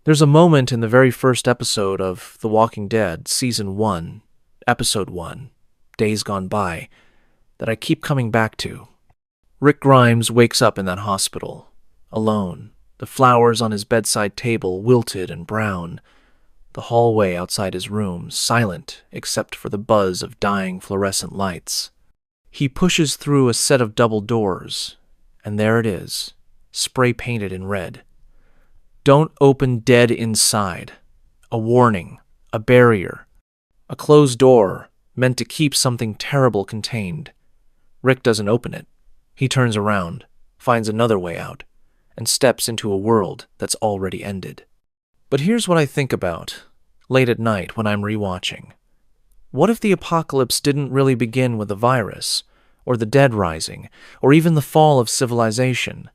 There's a moment in the very first episode of The Walking Dead, Season 1, Episode 1, Days Gone By, that I keep coming back to. Rick Grimes wakes up in that hospital, alone, the flowers on his bedside table wilted and brown, the hallway outside his room silent except for the buzz of dying fluorescent lights. He pushes through a set of double doors, and there it is, spray-painted in red. Don't open dead inside. A warning, a barrier, a closed door meant to keep something terrible contained. Rick doesn't open it. He turns around, finds another way out, and steps into a world that's already ended. But here's what I think about, late at night when I'm rewatching. What if the apocalypse didn't really begin with the virus, or the dead rising, or even the fall of civilization?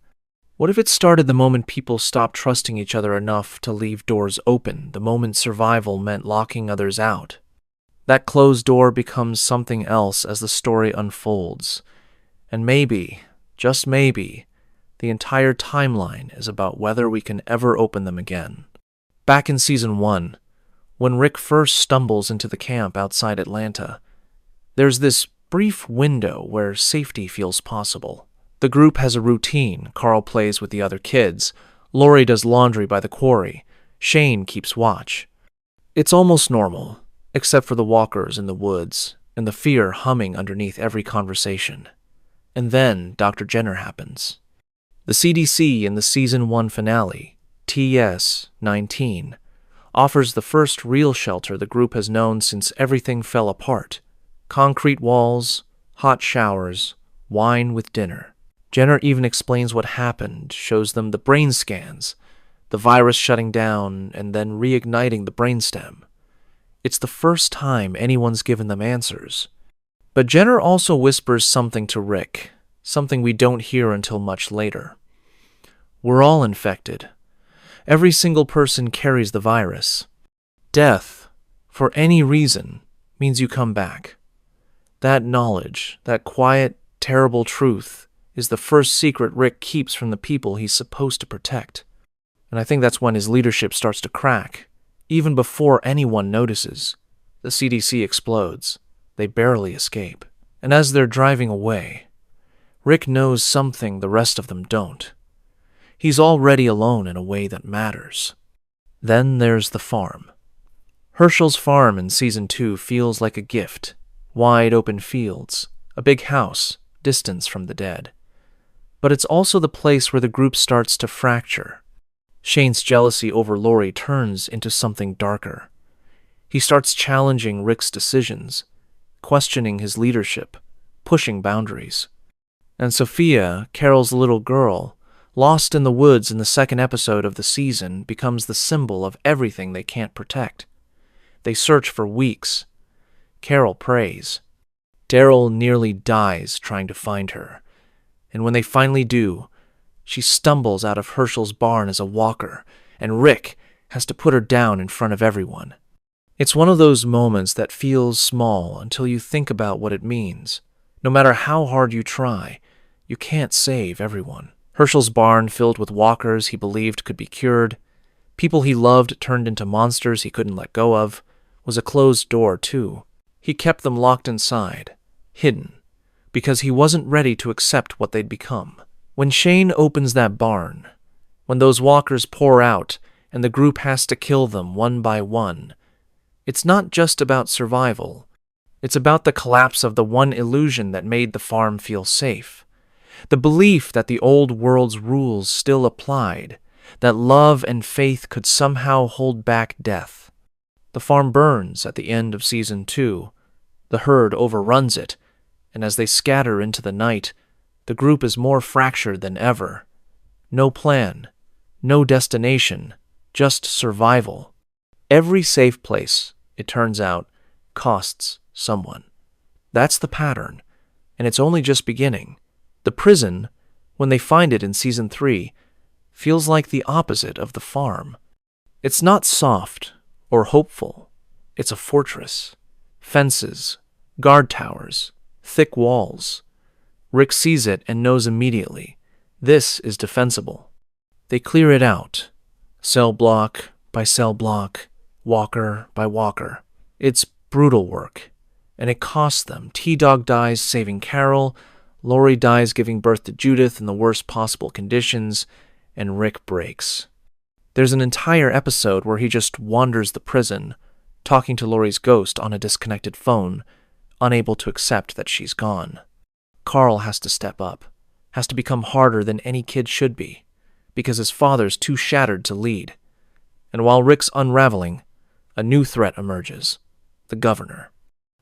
What if it started the moment people stopped trusting each other enough to leave doors open, the moment survival meant locking others out? That closed door becomes something else as the story unfolds. And maybe, just maybe, the entire timeline is about whether we can ever open them again. Back in Season 1, when Rick first stumbles into the camp outside Atlanta, there's this brief window where safety feels possible. The group has a routine. Carl plays with the other kids. Lori does laundry by the quarry. Shane keeps watch. It's almost normal, except for the walkers in the woods and the fear humming underneath every conversation. And then Dr. Jenner happens. The CDC in the Season 1 finale, TS-19, offers the first real shelter the group has known since everything fell apart. Concrete walls, hot showers, wine with dinner. Jenner even explains what happened, shows them the brain scans, the virus shutting down and then reigniting the brainstem. It's the first time anyone's given them answers. But Jenner also whispers something to Rick, something we don't hear until much later. We're all infected. Every single person carries the virus. Death, for any reason, means you come back. That knowledge, that quiet, terrible truth, is the first secret Rick keeps from the people he's supposed to protect. And I think that's when his leadership starts to crack. Even before anyone notices, the CDC explodes. They barely escape. And as they're driving away, Rick knows something the rest of them don't. He's already alone in a way that matters. Then there's the farm. Herschel's farm in Season 2 feels like a gift. Wide open fields, a big house, distance from the dead. But it's also the place where the group starts to fracture. Shane's jealousy over Lori turns into something darker. He starts challenging Rick's decisions, questioning his leadership, pushing boundaries. And Sophia, Carol's little girl, lost in the woods in the second episode of the season, becomes the symbol of everything they can't protect. They search for weeks. Carol prays. Daryl nearly dies trying to find her. And when they finally do, she stumbles out of Herschel's barn as a walker, and Rick has to put her down in front of everyone. It's one of those moments that feels small until you think about what it means. No matter how hard you try, you can't save everyone. Herschel's barn filled with walkers he believed could be cured, people he loved turned into monsters he couldn't let go of, was a closed door too. He kept them locked inside, hidden, because he wasn't ready to accept what they'd become. When Shane opens that barn, when those walkers pour out and the group has to kill them one by one, it's not just about survival. It's about the collapse of the one illusion that made the farm feel safe. The belief that the old world's rules still applied, that love and faith could somehow hold back death. The farm burns at the end of Season 2. The herd overruns it, and as they scatter into the night, the group is more fractured than ever. No plan, no destination, just survival. Every safe place, it turns out, costs someone. That's the pattern, and it's only just beginning. The prison, when they find it in Season 3, feels like the opposite of the farm. It's not soft or hopeful. It's a fortress. Fences, guard towers, thick walls. Rick sees it and knows immediately. This is defensible. They clear it out. Cell block, by cell block, walker by walker. It's brutal work, and it costs them. T-Dog dies saving Carol, Lori dies giving birth to Judith in the worst possible conditions, and Rick breaks. There's an entire episode where he just wanders the prison, talking to Lori's ghost on a disconnected phone, unable to accept that she's gone. Carl has to step up, has to become harder than any kid should be, because his father's too shattered to lead. And while Rick's unraveling, a new threat emerges: the governor.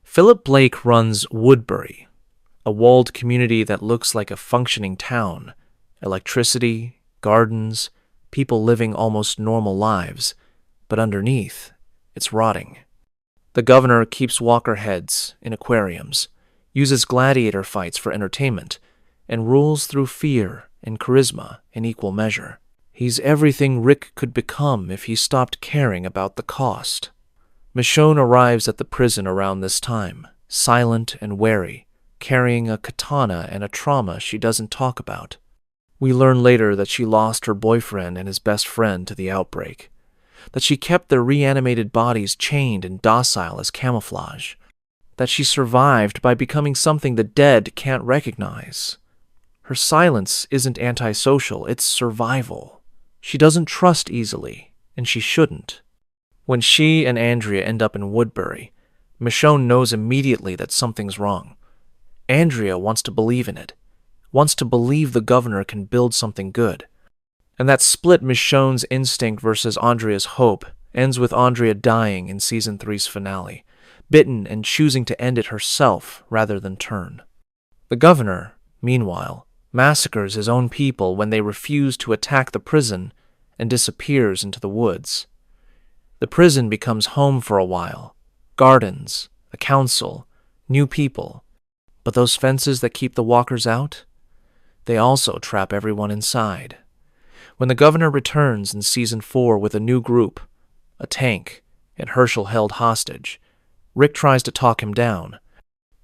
Philip Blake runs Woodbury, a walled community that looks like a functioning town. Electricity, gardens, people living almost normal lives, but underneath, it's rotting. The governor keeps Walker heads in aquariums, uses gladiator fights for entertainment, and rules through fear and charisma in equal measure. He's everything Rick could become if he stopped caring about the cost. Michonne arrives at the prison around this time, silent and wary, carrying a katana and a trauma she doesn't talk about. We learn later that she lost her boyfriend and his best friend to the outbreak, that she kept their reanimated bodies chained and docile as camouflage, that she survived by becoming something the dead can't recognize. Her silence isn't antisocial, it's survival. She doesn't trust easily, and she shouldn't. When she and Andrea end up in Woodbury, Michonne knows immediately that something's wrong. Andrea wants to believe in it, wants to believe the governor can build something good. And that split Michonne's instinct versus Andrea's hope ends with Andrea dying in Season 3's finale, bitten and choosing to end it herself rather than turn. The governor, meanwhile, massacres his own people when they refuse to attack the prison and disappears into the woods. The prison becomes home for a while, gardens, a council, new people. But those fences that keep the walkers out, they also trap everyone inside. When the governor returns in Season 4 with a new group, a tank, and Herschel held hostage, Rick tries to talk him down.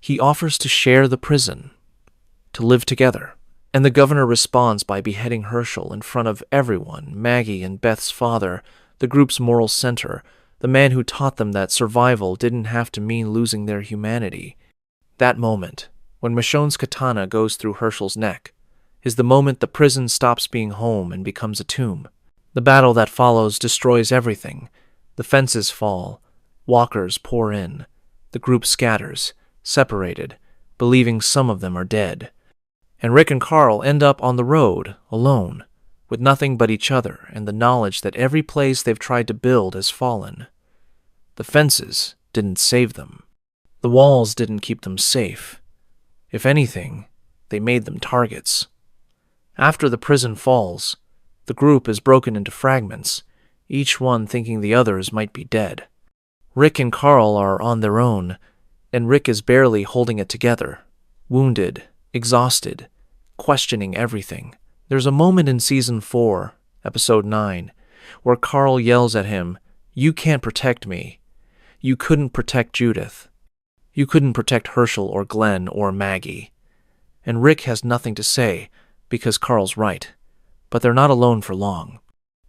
He offers to share the prison, to live together. And the governor responds by beheading Herschel in front of everyone, Maggie and Beth's father, the group's moral center, the man who taught them that survival didn't have to mean losing their humanity. That moment, when Michonne's katana goes through Herschel's neck, is the moment the prison stops being home and becomes a tomb. The battle that follows destroys everything. The fences fall, walkers pour in, the group scatters, separated, believing some of them are dead. And Rick and Carl end up on the road, alone, with nothing but each other and the knowledge that every place they've tried to build has fallen. The fences didn't save them. The walls didn't keep them safe. If anything, they made them targets. After the prison falls, the group is broken into fragments, each one thinking the others might be dead. Rick and Carl are on their own, and Rick is barely holding it together, wounded, exhausted, questioning everything. There's a moment in Season 4, Episode 9, where Carl yells at him, "You can't protect me. You couldn't protect Judith. You couldn't protect Herschel or Glenn or Maggie." And Rick has nothing to say, because Carl's right. But they're not alone for long.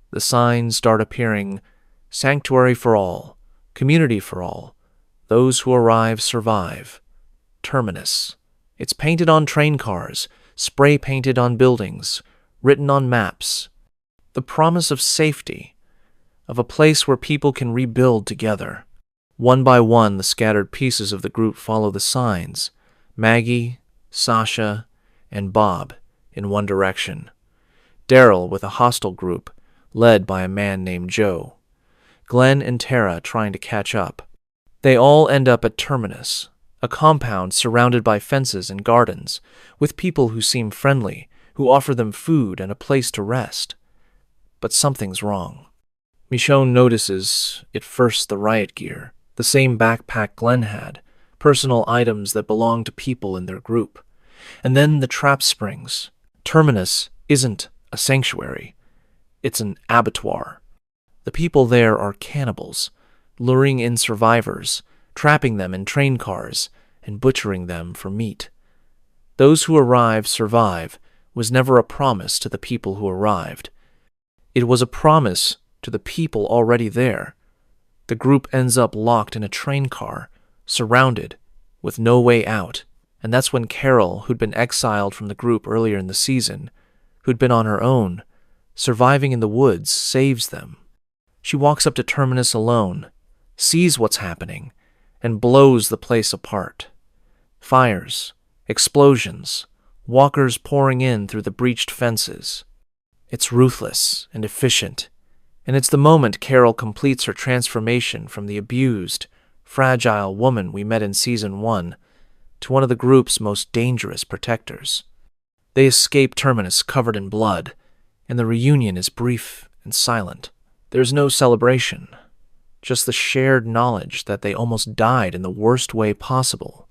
The signs start appearing: sanctuary for all, community for all, those who arrive survive, terminus. It's painted on train cars, spray painted on buildings, written on maps. The promise of safety, of a place where people can rebuild together. One by one, the scattered pieces of the group follow the signs: Maggie, Sasha, and Bob in one direction. Daryl with a hostile group, led by a man named Joe. Glenn and Tara trying to catch up. They all end up at Terminus, a compound surrounded by fences and gardens, with people who seem friendly, who offer them food and a place to rest. But something's wrong. Michonne notices, at first, the riot gear, the same backpack Glenn had, personal items that belong to people in their group. And then the trap springs. Terminus isn't a sanctuary. It's an abattoir. The people there are cannibals, luring in survivors, trapping them in train cars, and butchering them for meat. Those who arrive survive was never a promise to the people who arrived. It was a promise to the people already there. The group ends up locked in a train car, surrounded, with no way out. And that's when Carol, who'd been exiled from the group earlier in the season, who'd been on her own, surviving in the woods, saves them. She walks up to Terminus alone, sees what's happening, and blows the place apart. Fires, explosions, walkers pouring in through the breached fences. It's ruthless and efficient, and it's the moment Carol completes her transformation from the abused, fragile woman we met in Season 1 to one of the group's most dangerous protectors. They escape Terminus covered in blood, and the reunion is brief and silent. There's no celebration, just the shared knowledge that they almost died in the worst way possible,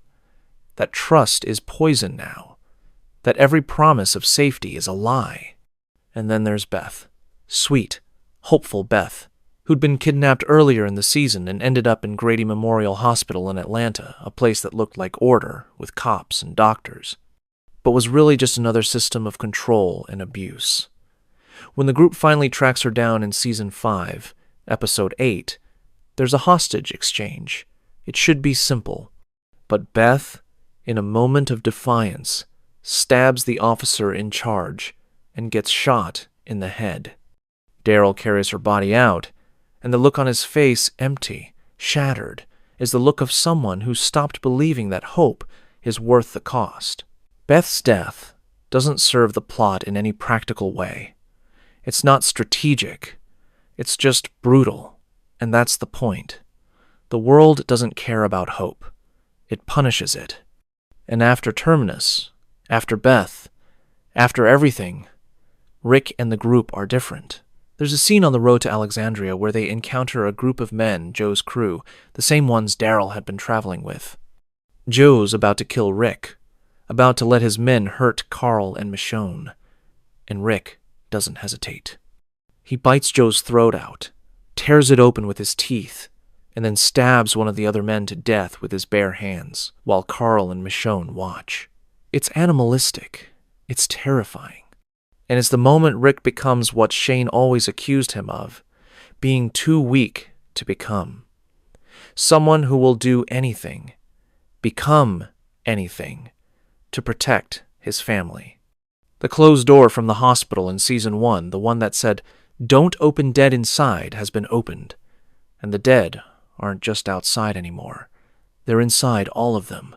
that trust is poison now, that every promise of safety is a lie. And then there's Beth, sweet, hopeful Beth, who'd been kidnapped earlier in the season and ended up in Grady Memorial Hospital in Atlanta, a place that looked like order with cops and doctors, but was really just another system of control and abuse. When the group finally tracks her down in Season 5, Episode 8, there's a hostage exchange. It should be simple, but Beth, in a moment of defiance, stabs the officer in charge and gets shot in the head. Daryl carries her body out, and the look on his face, empty, shattered, is the look of someone who stopped believing that hope is worth the cost. Beth's death doesn't serve the plot in any practical way. It's not strategic. It's just brutal, and that's the point. The world doesn't care about hope. It punishes it. And after Terminus, after Beth, after everything, Rick and the group are different. There's a scene on the road to Alexandria where they encounter a group of men, Joe's crew, the same ones Daryl had been traveling with. Joe's about to kill Rick, about to let his men hurt Carl and Michonne, and Rick doesn't hesitate. He bites Joe's throat out, tears it open with his teeth, and then stabs one of the other men to death with his bare hands, while Carl and Michonne watch. It's animalistic. It's terrifying. And it's the moment Rick becomes what Shane always accused him of, being too weak to become. Someone who will do anything, become anything, to protect his family. The closed door from the hospital in Season 1, the one that said, "Don't open dead inside," has been opened, and the dead aren't just outside anymore. They're inside, all of them,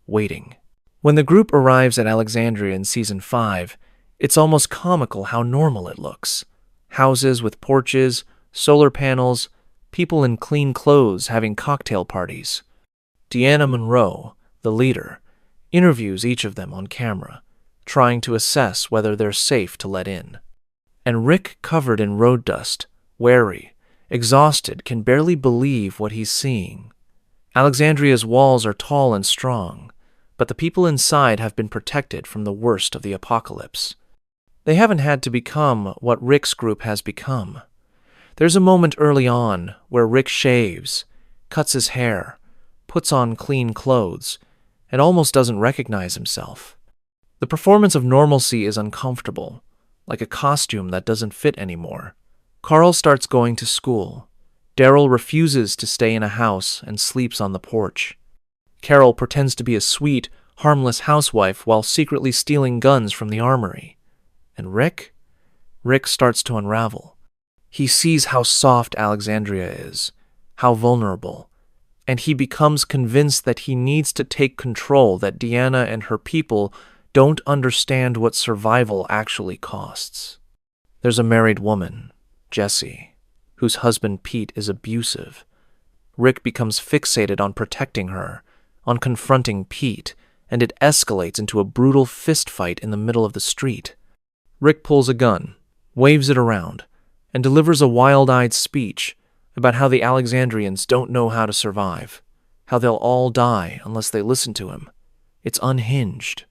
waiting. When the group arrives at Alexandria in Season 5, it's almost comical how normal it looks. Houses with porches, solar panels, people in clean clothes having cocktail parties. Deanna Monroe, the leader, interviews each of them on camera, trying to assess whether they're safe to let in. And Rick, covered in road dust, wary, exhausted, can barely believe what he's seeing. Alexandria's walls are tall and strong, but the people inside have been protected from the worst of the apocalypse. They haven't had to become what Rick's group has become. There's a moment early on where Rick shaves, cuts his hair, puts on clean clothes, and almost doesn't recognize himself. The performance of normalcy is uncomfortable, like a costume that doesn't fit anymore. Carl starts going to school. Daryl refuses to stay in a house and sleeps on the porch. Carol pretends to be a sweet, harmless housewife while secretly stealing guns from the armory. And Rick starts to unravel. He sees how soft Alexandria is, how vulnerable, and he becomes convinced that he needs to take control, that Deanna and her people don't understand what survival actually costs. There's a married woman, Jessie, whose husband Pete is abusive. Rick becomes fixated on protecting her, on confronting Pete, and it escalates into a brutal fistfight in the middle of the street. Rick pulls a gun, waves it around, and delivers a wild-eyed speech about how the Alexandrians don't know how to survive, how they'll all die unless they listen to him. It's unhinged.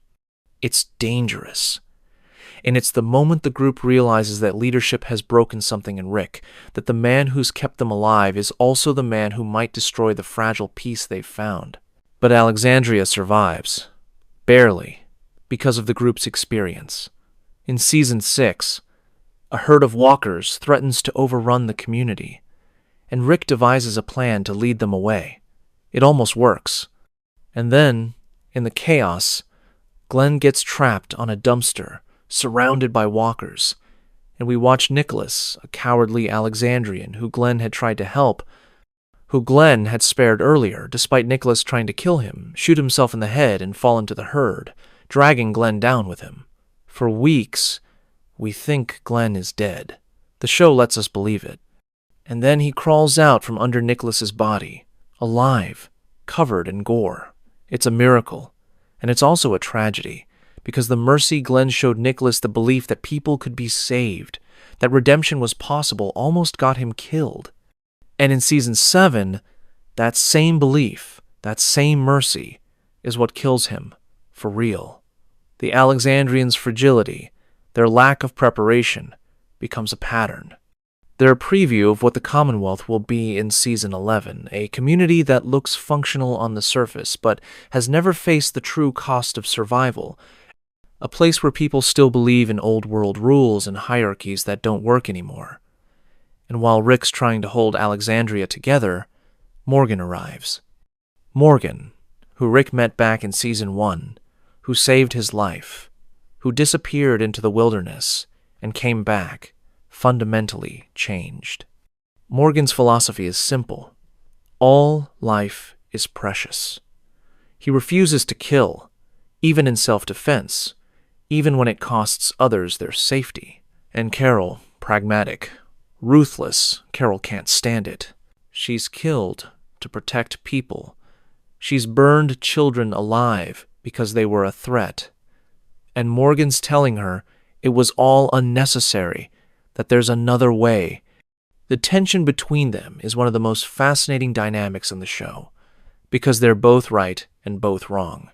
It's dangerous. And it's the moment the group realizes that leadership has broken something in Rick, that the man who's kept them alive is also the man who might destroy the fragile peace they've found. But Alexandria survives. Barely. Because of the group's experience. In Season 6, A herd of walkers threatens to overrun the community, and Rick devises a plan to lead them away. It almost works. And then, in the chaos, Glenn gets trapped on a dumpster, surrounded by walkers, and we watch Nicholas, a cowardly Alexandrian who Glenn had tried to help, who Glenn had spared earlier, despite Nicholas trying to kill him, shoot himself in the head and fall into the herd, dragging Glenn down with him. For weeks, we think Glenn is dead. The show lets us believe it. And then he crawls out from under Nicholas's body, alive, covered in gore. It's a miracle, and it's also a tragedy, because the mercy Glenn showed Nicholas the belief that people could be saved, that redemption was possible, almost got him killed. And in Season 7, that same belief, that same mercy, is what kills him, for real. The Alexandrians' fragility, their lack of preparation, becomes a pattern. They're a preview of what the Commonwealth will be in Season 11, a community that looks functional on the surface, but has never faced the true cost of survival, a place where people still believe in old-world rules and hierarchies that don't work anymore. And while Rick's trying to hold Alexandria together, Morgan arrives. Morgan, who Rick met back in Season 1, who saved his life, who disappeared into the wilderness and came back, fundamentally changed. Morgan's philosophy is simple. All life is precious. He refuses to kill, even in self-defense, even when it costs others their safety. And Carol, pragmatic, ruthless. Carol can't stand it. She's killed to protect people. She's burned children alive because they were a threat. And Morgan's telling her it was all unnecessary, that there's another way. The tension between them is one of the most fascinating dynamics in the show, because they're both right and both wrong.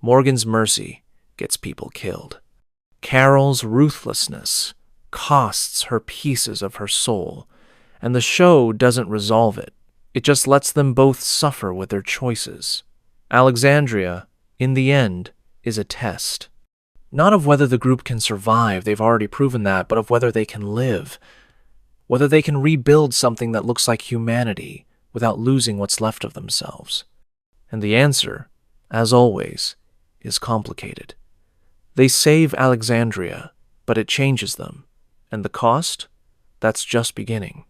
Morgan's mercy gets people killed. Carol's ruthlessness costs her pieces of her soul, and the show doesn't resolve it. It just lets them both suffer with their choices. Alexandria, in the end, is a test. Not of whether the group can survive, they've already proven that, but of whether they can live. Whether they can rebuild something that looks like humanity without losing what's left of themselves. And the answer, as always, is complicated. They save Alexandria, but it changes them. And the cost? That's just beginning.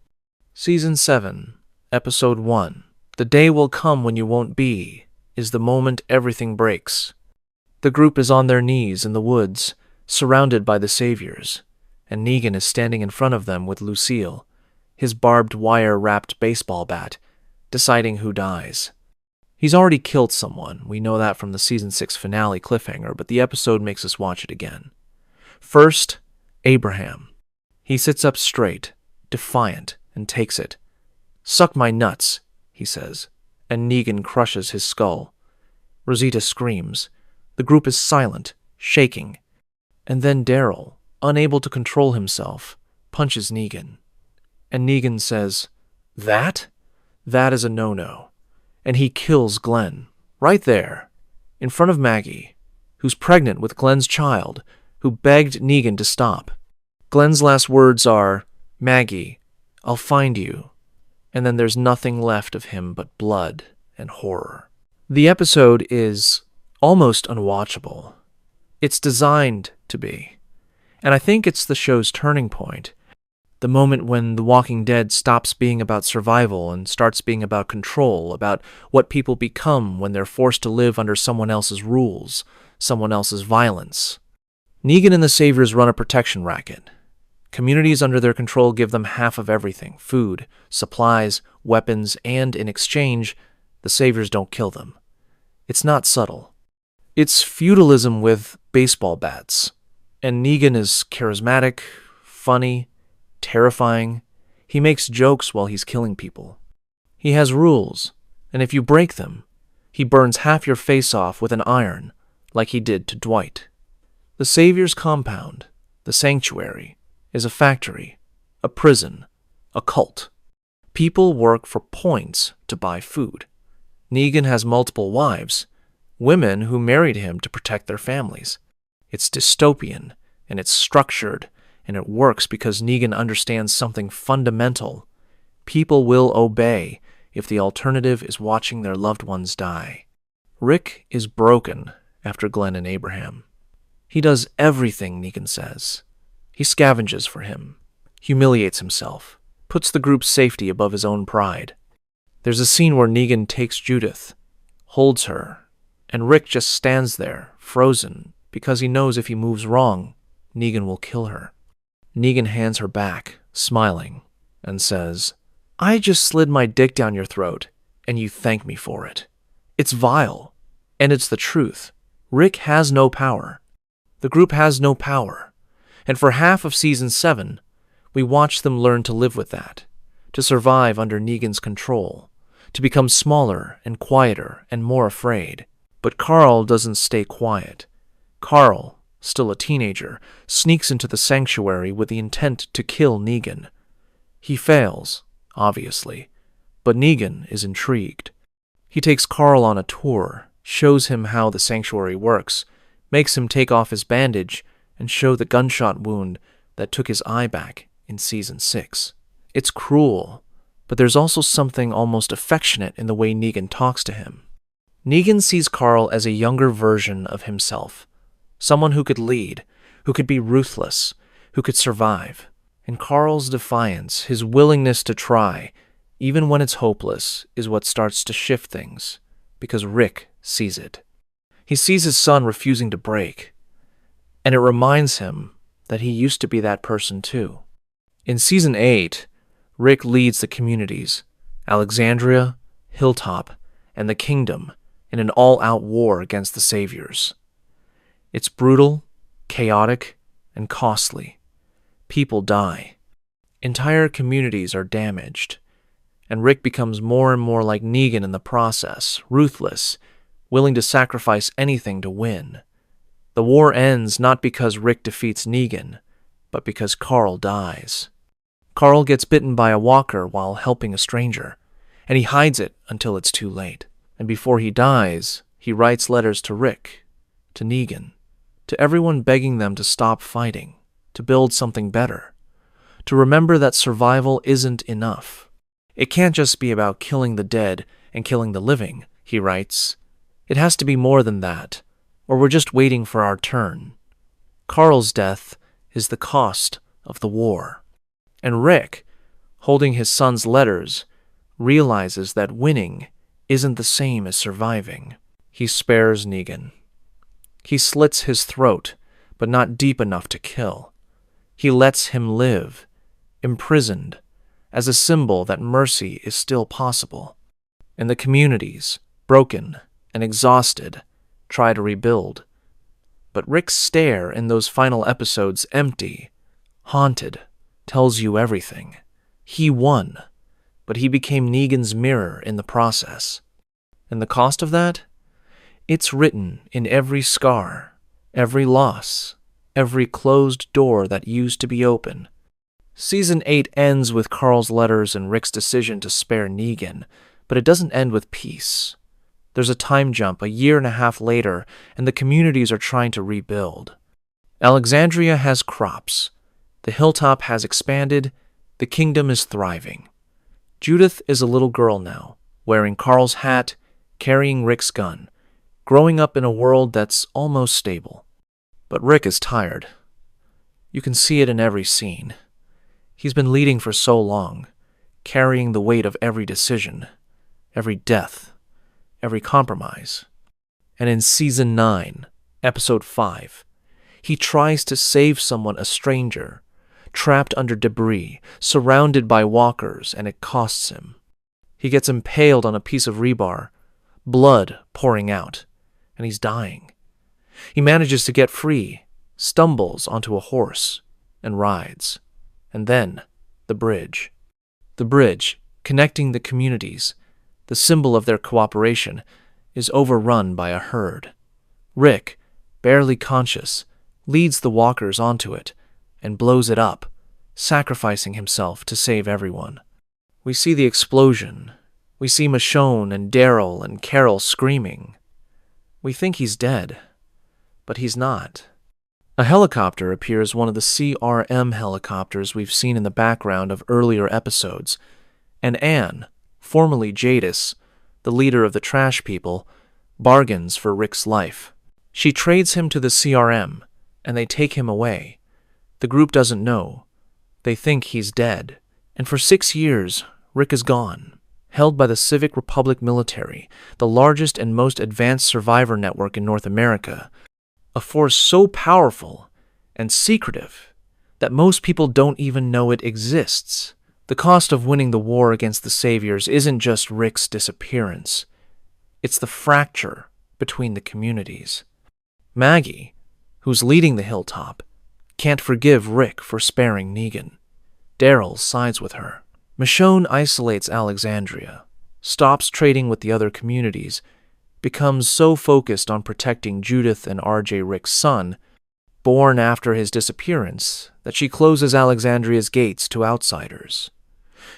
Season 7, Episode 1, The Day Will Come When You Won't Be, is the moment everything breaks. The group is on their knees in the woods, surrounded by the saviors, and Negan is standing in front of them with Lucille, his barbed wire-wrapped baseball bat, deciding who dies. He's already killed someone, we know that from the Season 6 finale cliffhanger, but the episode makes us watch it again. First, Abraham. He sits up straight, defiant, and takes it. "Suck my nuts," he says, and Negan crushes his skull. Rosita screams. The group is silent, shaking. And then Daryl, unable to control himself, punches Negan. And Negan says, "That? That is a no-no." And he kills Glenn, right there, in front of Maggie, who's pregnant with Glenn's child, who begged Negan to stop. Glenn's last words are, "Maggie, I'll find you." And then there's nothing left of him but blood and horror. The episode is almost unwatchable. It's designed to be. And I think it's the show's turning point. The moment when The Walking Dead stops being about survival and starts being about control, about what people become when they're forced to live under someone else's rules, someone else's violence. Negan and the Saviors run a protection racket. Communities under their control give them half of everything: food, supplies, weapons, and in exchange, the Saviors don't kill them. It's not subtle. It's feudalism with baseball bats. And Negan is charismatic, funny, terrifying. He makes jokes while he's killing people. He has rules, and if you break them, he burns half your face off with an iron, like he did to Dwight. The Savior's compound, the sanctuary, is a factory, a prison, a cult. People work for points to buy food. Negan has multiple wives, women who married him to protect their families. It's dystopian, and it's structured, and it works because Negan understands something fundamental. People will obey if the alternative is watching their loved ones die. Rick is broken after Glenn and Abraham. He does everything Negan says. He scavenges for him, humiliates himself, puts the group's safety above his own pride. There's a scene where Negan takes Judith, holds her, and Rick just stands there, frozen, because he knows if he moves wrong, Negan will kill her. Negan hands her back, smiling, and says, "I just slid my dick down your throat, and you thank me for it. It's vile, and it's the truth. Rick has no power. The group has no power. And for half of Season 7, we watch them learn to live with that, to survive under Negan's control, to become smaller and quieter and more afraid. But Carl doesn't stay quiet. Carl, still a teenager, sneaks into the sanctuary with the intent to kill Negan. He fails, obviously, but Negan is intrigued. He takes Carl on a tour, shows him how the sanctuary works, makes him take off his bandage, and show the gunshot wound that took his eye back in Season 6. It's cruel, but there's also something almost affectionate in the way Negan talks to him. Negan sees Carl as a younger version of himself, someone who could lead, who could be ruthless, who could survive. And Carl's defiance, his willingness to try, even when it's hopeless, is what starts to shift things, because Rick sees it. He sees his son refusing to break, and it reminds him that he used to be that person too. In Season 8, Rick leads the communities, Alexandria, Hilltop, and the Kingdom, in an all-out war against the Saviors. It's brutal, chaotic, and costly. People die. Entire communities are damaged, and Rick becomes more and more like Negan in the process, ruthless, willing to sacrifice anything to win. The war ends not because Rick defeats Negan, but because Carl dies. Carl gets bitten by a walker while helping a stranger, and he hides it until it's too late. And before he dies, he writes letters to Rick, to Negan, to everyone begging them to stop fighting, to build something better, to remember that survival isn't enough. It can't just be about killing the dead and killing the living, he writes. It has to be more than that, or we're just waiting for our turn. Carl's death is the cost of the war. And Rick, holding his son's letters, realizes that winning isn't the same as surviving. He spares Negan. He slits his throat, but not deep enough to kill. He lets him live, imprisoned, as a symbol that mercy is still possible. And the communities, broken and exhausted, try to rebuild. But Rick's stare in those final episodes, empty, haunted, tells you everything. He won, but he became Negan's mirror in the process. And the cost of that? It's written in every scar, every loss, every closed door that used to be open. Season 8 ends with Carl's letters and Rick's decision to spare Negan, but it doesn't end with peace. There's a time jump 1.5 years later, and the communities are trying to rebuild. Alexandria has crops. The Hilltop has expanded. The Kingdom is thriving. Judith is a little girl now, wearing Carl's hat, carrying Rick's gun, growing up in a world that's almost stable. But Rick is tired. You can see it in every scene. He's been leading for so long, carrying the weight of every decision, every death, every compromise. And in Season 9, Episode 5, he tries to save someone, a stranger, trapped under debris, surrounded by walkers, and it costs him. He gets impaled on a piece of rebar, blood pouring out, and he's dying. He manages to get free, stumbles onto a horse, and rides. And then, the bridge. The bridge, connecting the communities, the symbol of their cooperation, is overrun by a herd. Rick, barely conscious, leads the walkers onto it and blows it up, sacrificing himself to save everyone. We see the explosion. We see Michonne and Daryl and Carol screaming. We think he's dead, but he's not. A helicopter appears, one of the CRM helicopters we've seen in the background of earlier episodes, and Anne, formerly Jadis, the leader of the trash people, bargains for Rick's life. She trades him to the CRM, and they take him away. The group doesn't know. They think he's dead. And for 6 years, Rick is gone, held by the Civic Republic military, the largest and most advanced survivor network in North America, a force so powerful and secretive that most people don't even know it exists. The cost of winning the war against the Saviors isn't just Rick's disappearance. It's the fracture between the communities. Maggie, who's leading the Hilltop, can't forgive Rick for sparing Negan. Daryl sides with her. Michonne isolates Alexandria, stops trading with the other communities, becomes so focused on protecting Judith and RJ Rick's son, born after his disappearance, that she closes Alexandria's gates to outsiders.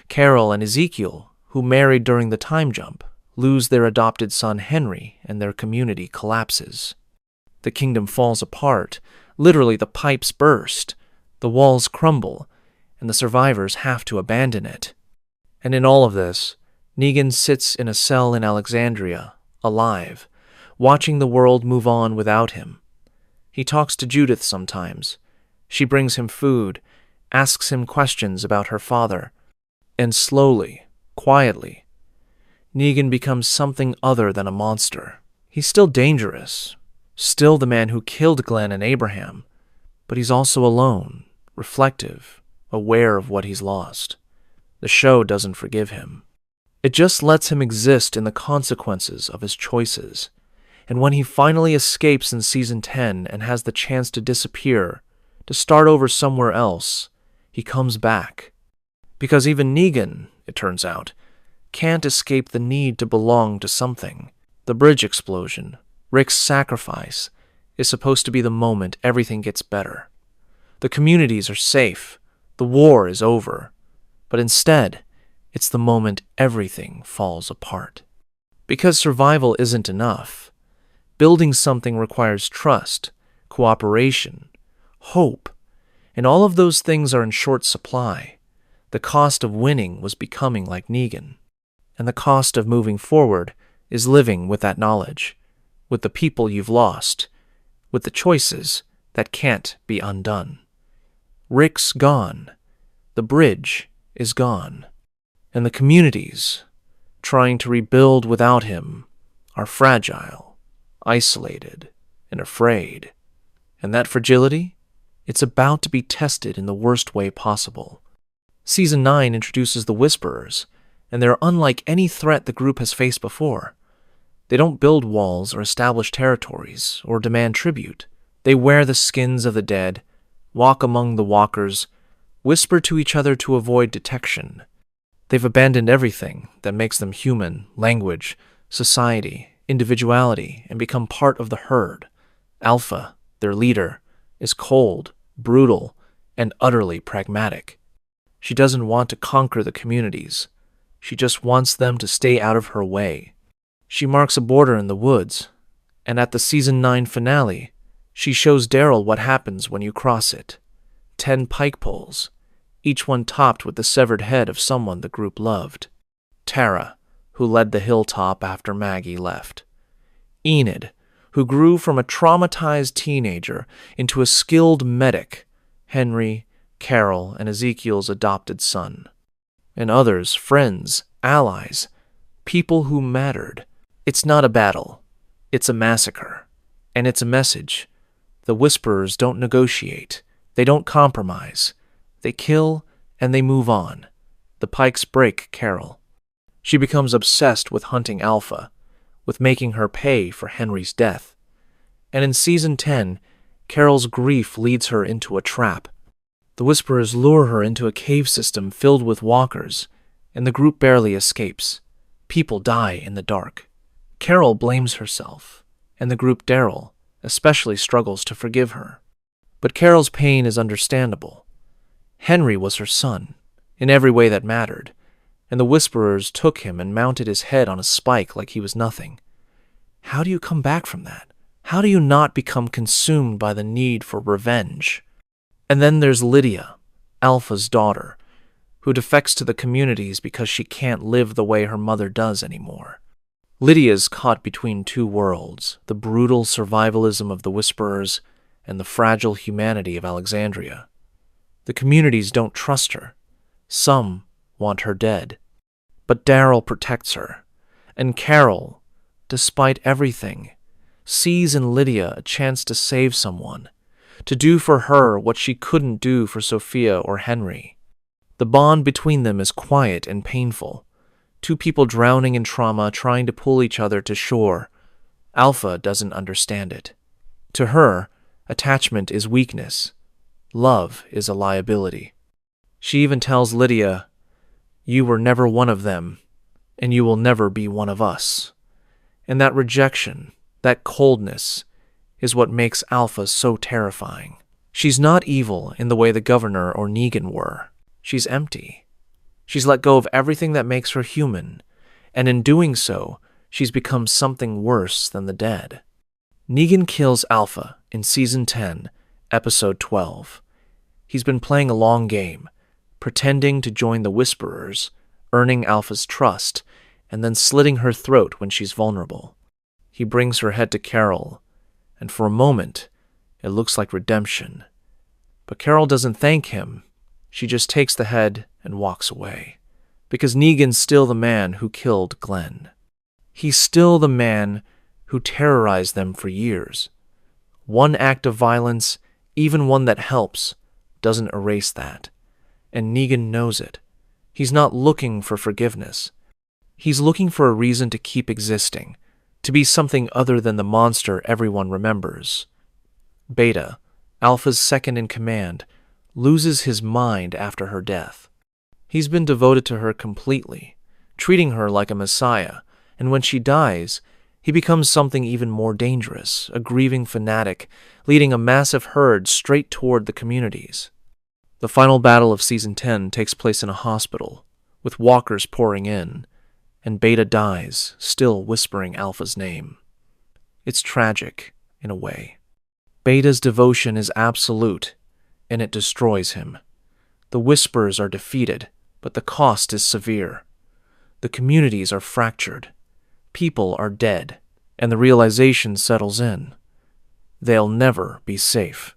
Carol and Ezekiel, who married during the time jump, lose their adopted son Henry, and their community collapses. The kingdom falls apart. Literally, the pipes burst, the walls crumble, and the survivors have to abandon it. And in all of this, Negan sits in a cell in Alexandria, alive, watching the world move on without him. He talks to Judith sometimes. She brings him food, asks him questions about her father, and slowly, quietly, Negan becomes something other than a monster. He's still dangerous, still the man who killed Glenn and Abraham, but he's also alone, reflective, aware of what he's lost. The show doesn't forgive him. It just lets him exist in the consequences of his choices. And when he finally escapes in Season 10 and has the chance to disappear, to start over somewhere else, he comes back. Because even Negan, it turns out, can't escape the need to belong to something. The bridge explosion, Rick's sacrifice, is supposed to be the moment everything gets better. The communities are safe. The war is over. But instead, it's the moment everything falls apart. Because survival isn't enough. Building something requires trust, cooperation, hope, and all of those things are in short supply. The cost of winning was becoming like Negan, and the cost of moving forward is living with that knowledge, with the people you've lost, with the choices that can't be undone. Rick's gone. The bridge is gone. And the communities, trying to rebuild without him, are fragile, isolated, and afraid. And that fragility? It's about to be tested in the worst way possible. Season 9 introduces the Whisperers, and they're unlike any threat the group has faced before. They don't build walls or establish territories or demand tribute. They wear the skins of the dead, walk among the walkers, whisper to each other to avoid detection. They've abandoned everything that makes them human: language, society, individuality, and become part of the herd. Alpha, their leader, is cold, brutal, and utterly pragmatic. She doesn't want to conquer the communities. She just wants them to stay out of her way. She marks a border in the woods, and at the Season 9 finale, she shows Daryl what happens when you cross it. 10 pike poles, each one topped with the severed head of someone the group loved. Tara, who led the Hilltop after Maggie left. Enid, who grew from a traumatized teenager into a skilled medic. Henry, Carol, and Ezekiel's adopted son. And others, friends, allies, people who mattered. It's not a battle. It's a massacre. And it's a message. The Whisperers don't negotiate. They don't compromise. They kill and they move on. The pikes break Carol. She becomes obsessed with hunting Alpha, with making her pay for Henry's death. And in Season 10, Carol's grief leads her into a trap. The Whisperers lure her into a cave system filled with walkers, and the group barely escapes. People die in the dark. Carol blames herself, and the group, Daryl, especially struggles to forgive her. But Carol's pain is understandable. Henry was her son, in every way that mattered, and the Whisperers took him and mounted his head on a spike like he was nothing. How do you come back from that? How do you not become consumed by the need for revenge? And then there's Lydia, Alpha's daughter, who defects to the communities because she can't live the way her mother does anymore. Lydia's caught between two worlds, the brutal survivalism of the Whisperers and the fragile humanity of Alexandria. The communities don't trust her. Some want her dead. But Daryl protects her, and Carol, despite everything, sees in Lydia a chance to save someone, to do for her what she couldn't do for Sophia or Henry. The bond between them is quiet and painful. Two people drowning in trauma trying to pull each other to shore. Alpha doesn't understand it. To her, attachment is weakness. Love is a liability. She even tells Lydia, "You were never one of them, and you will never be one of us." And that rejection, that coldness, is what makes Alpha so terrifying. She's not evil in the way the governor or Negan were. She's empty. She's let go of everything that makes her human, and in doing so, she's become something worse than the dead. Negan kills Alpha in Season 10, Episode 12. He's been playing a long game, pretending to join the Whisperers, earning Alpha's trust, and then slitting her throat when she's vulnerable. He brings her head to Carol, and for a moment, it looks like redemption. But Carol doesn't thank him. She just takes the head and walks away. Because Negan's still the man who killed Glenn. He's still the man who terrorized them for years. One act of violence, even one that helps, doesn't erase that. And Negan knows it. He's not looking for forgiveness. He's looking for a reason to keep existing, to be something other than the monster everyone remembers. Beta, Alpha's second in command, loses his mind after her death. He's been devoted to her completely, treating her like a messiah, and when she dies, he becomes something even more dangerous, a grieving fanatic, leading a massive herd straight toward the communities. The final battle of Season 10 takes place in a hospital, with walkers pouring in, and Beta dies, still whispering Alpha's name. It's tragic, in a way. Beta's devotion is absolute, and it destroys him. The Whisperers are defeated, but the cost is severe. The communities are fractured. People are dead, and the realization settles in. They'll never be safe.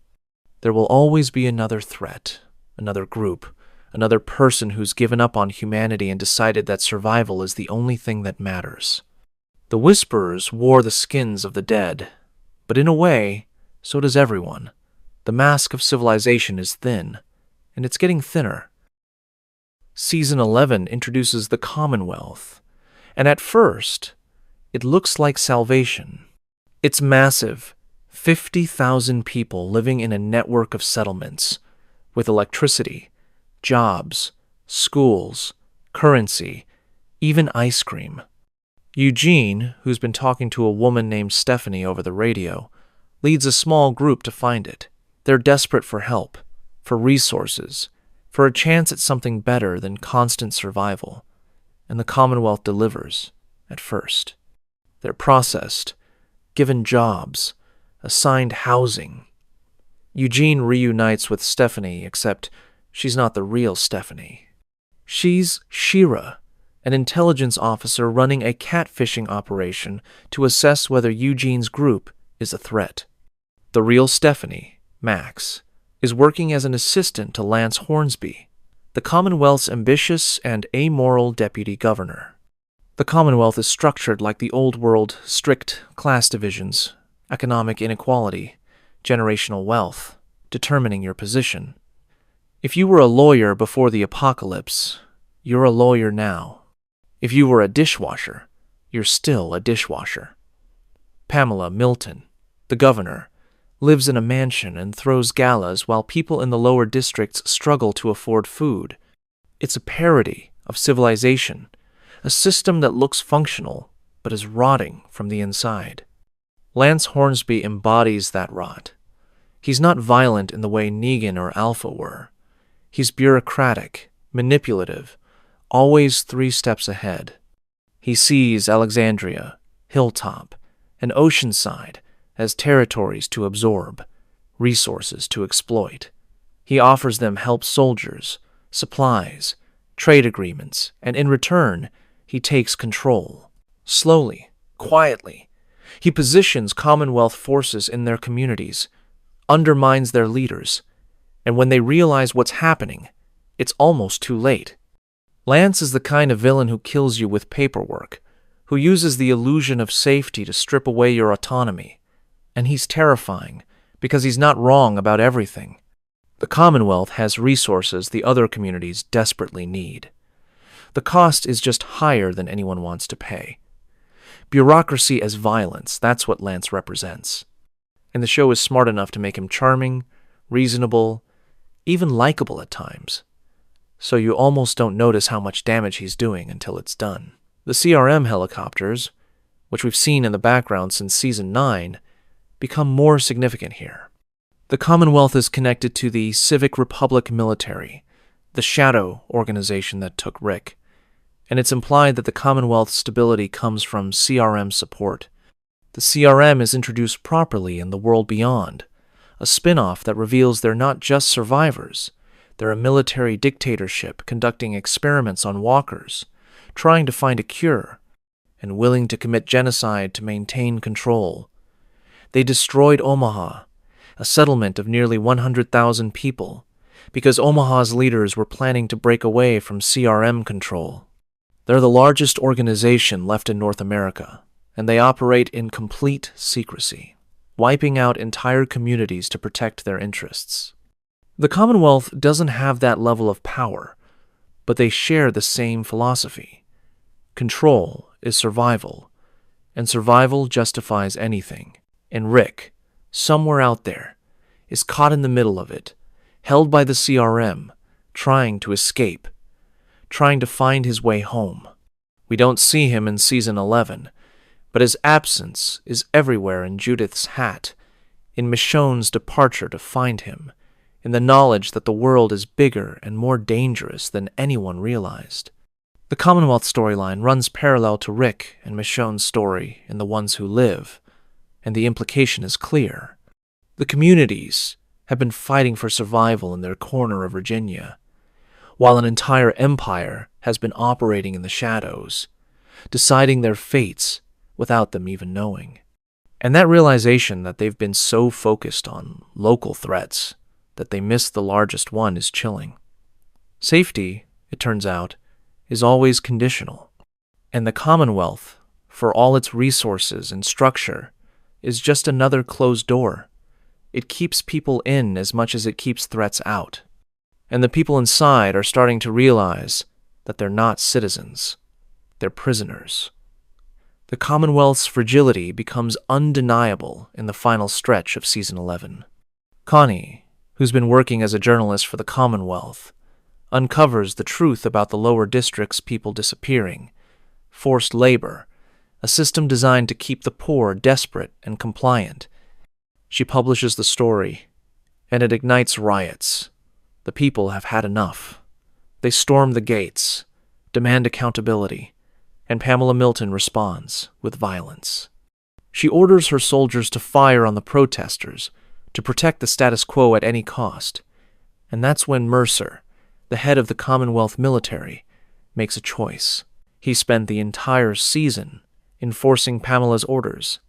There will always be another threat, another group, another person who's given up on humanity and decided that survival is the only thing that matters. The Whisperers wore the skins of the dead, but in a way, so does everyone. The mask of civilization is thin, and it's getting thinner. Season 11 introduces the Commonwealth, and at first, it looks like salvation. It's massive, 50,000 people living in a network of settlements, with electricity, jobs, schools, currency, even ice cream. Eugene, who's been talking to a woman named Stephanie over the radio, leads a small group to find it. They're desperate for help, for resources, for a chance at something better than constant survival. And the Commonwealth delivers, at first. They're processed, given jobs, assigned housing. Eugene reunites with Stephanie, except she's not the real Stephanie. She's Shira, an intelligence officer running a catfishing operation to assess whether Eugene's group is a threat. The real Stephanie, Max, is working as an assistant to Lance Hornsby, the Commonwealth's ambitious and amoral deputy governor. The Commonwealth is structured like the old world, strict class divisions, economic inequality, generational wealth, determining your position. If you were a lawyer before the apocalypse, you're a lawyer now. If you were a dishwasher, you're still a dishwasher. Pamela Milton, the governor, lives in a mansion and throws galas while people in the lower districts struggle to afford food. It's a parody of civilization, a system that looks functional but is rotting from the inside. Lance Hornsby embodies that rot. He's not violent in the way Negan or Alpha were. He's bureaucratic, manipulative, always 3 steps ahead. He sees Alexandria, Hilltop, and Oceanside as territories to absorb, resources to exploit. He offers them help soldiers, supplies, trade agreements, and in return, he takes control. Slowly, quietly, he positions Commonwealth forces in their communities, undermines their leaders, and when they realize what's happening, it's almost too late. Lance is the kind of villain who kills you with paperwork, who uses the illusion of safety to strip away your autonomy. And he's terrifying, because he's not wrong about everything. The Commonwealth has resources the other communities desperately need. The cost is just higher than anyone wants to pay. Bureaucracy as violence, that's what Lance represents. And the show is smart enough to make him charming, reasonable, even likable at times. So you almost don't notice how much damage he's doing until it's done. The CRM helicopters, which we've seen in the background since Season 9, become more significant here. The Commonwealth is connected to the Civic Republic military, the shadow organization that took Rick, and it's implied that the Commonwealth's stability comes from CRM support. The CRM is introduced properly in The World Beyond, a spin-off that reveals they're not just survivors. They're a military dictatorship conducting experiments on walkers, trying to find a cure, and willing to commit genocide to maintain control. They destroyed Omaha, a settlement of nearly 100,000 people, because Omaha's leaders were planning to break away from CRM control. They're the largest organization left in North America, and they operate in complete secrecy, wiping out entire communities to protect their interests. The Commonwealth doesn't have that level of power, but they share the same philosophy. Control is survival, and survival justifies anything. And Rick, somewhere out there, is caught in the middle of it, held by the CRM, trying to escape, trying to find his way home. We don't see him in Season 11, but his absence is everywhere in Judith's hat, in Michonne's departure to find him, in the knowledge that the world is bigger and more dangerous than anyone realized. The Commonwealth storyline runs parallel to Rick and Michonne's story in The Ones Who Live, and the implication is clear. The communities have been fighting for survival in their corner of Virginia, while an entire empire has been operating in the shadows, deciding their fates without them even knowing. And that realization that they've been so focused on local threats that they missed the largest one is chilling. Safety, it turns out, is always conditional, and the Commonwealth, for all its resources and structure, is just another closed door. It keeps people in as much as it keeps threats out. And the people inside are starting to realize that they're not citizens. They're prisoners. The Commonwealth's fragility becomes undeniable in the final stretch of Season 11. Connie, who's been working as a journalist for the Commonwealth, uncovers the truth about the lower district's people disappearing, forced labor, a system designed to keep the poor desperate and compliant. She publishes the story, and it ignites riots. The people have had enough. They storm the gates, demand accountability, and Pamela Milton responds with violence. She orders her soldiers to fire on the protesters, to protect the status quo at any cost. And that's when Mercer, the head of the Commonwealth military, makes a choice. He spent the entire season enforcing Pamela's orders,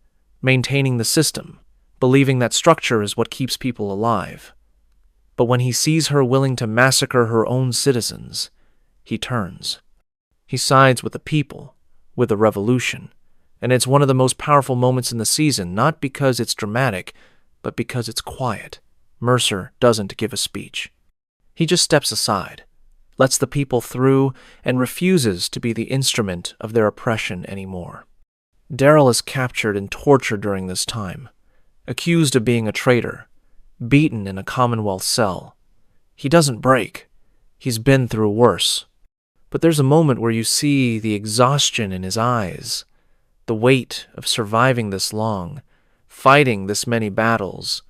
maintaining the system, believing that structure is what keeps people alive. But when he sees her willing to massacre her own citizens, he turns. He sides with the people, with the revolution, and it's one of the most powerful moments in the season, not because it's dramatic, but because it's quiet. Mercer doesn't give a speech. He just steps aside, lets the people through, and refuses to be the instrument of their oppression anymore. Daryl is captured and tortured during this time, accused of being a traitor, beaten in a Commonwealth cell. He doesn't break. He's been through worse. But there's a moment where you see the exhaustion in his eyes, the weight of surviving this long, fighting this many battles,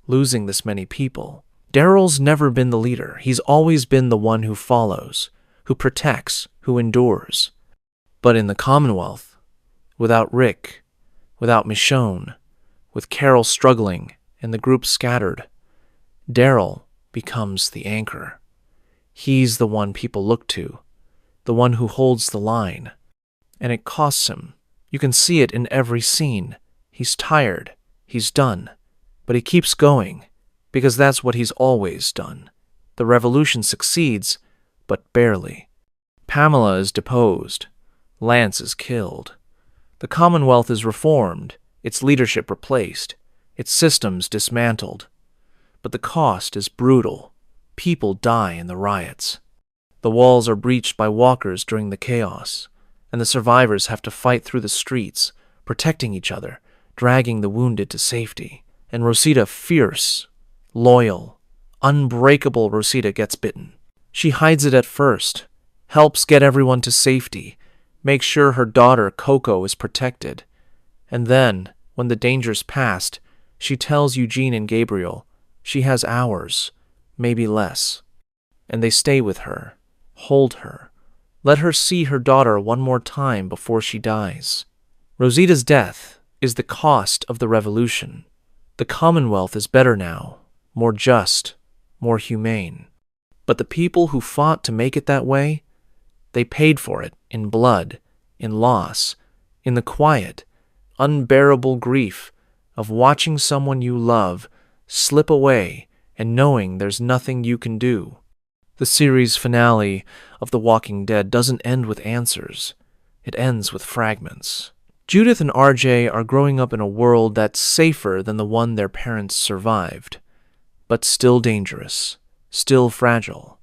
losing this many people. Daryl's never been the leader. He's always been the one who follows, who protects, who endures. But in the Commonwealth, without Rick, without Michonne, with Carol struggling and the group scattered, Daryl becomes the anchor. He's the one people look to, the one who holds the line. And it costs him. You can see it in every scene. He's tired. He's done. But he keeps going, because that's what he's always done. The revolution succeeds, but barely. Pamela is deposed. Lance is killed. The Commonwealth is reformed, its leadership replaced, its systems dismantled. But the cost is brutal. People die in the riots. The walls are breached by walkers during the chaos, and the survivors have to fight through the streets, protecting each other, dragging the wounded to safety. And Rosita, fierce, loyal, unbreakable Rosita, gets bitten. She hides it at first, helps get everyone to safety, makes sure her daughter Coco is protected. And then, when the danger's past, she tells Eugene and Gabriel she has hours, maybe less. And they stay with her, hold her, let her see her daughter one more time before she dies. Rosita's death is the cost of the revolution. The Commonwealth is better now, more just, more humane. But the people who fought to make it that way, they paid for it in blood, in loss, in the quiet, unbearable grief of watching someone you love slip away and knowing there's nothing you can do. The series finale of The Walking Dead doesn't end with answers. It ends with fragments. Judith and RJ are growing up in a world that's safer than the one their parents survived, but still dangerous, still fragile.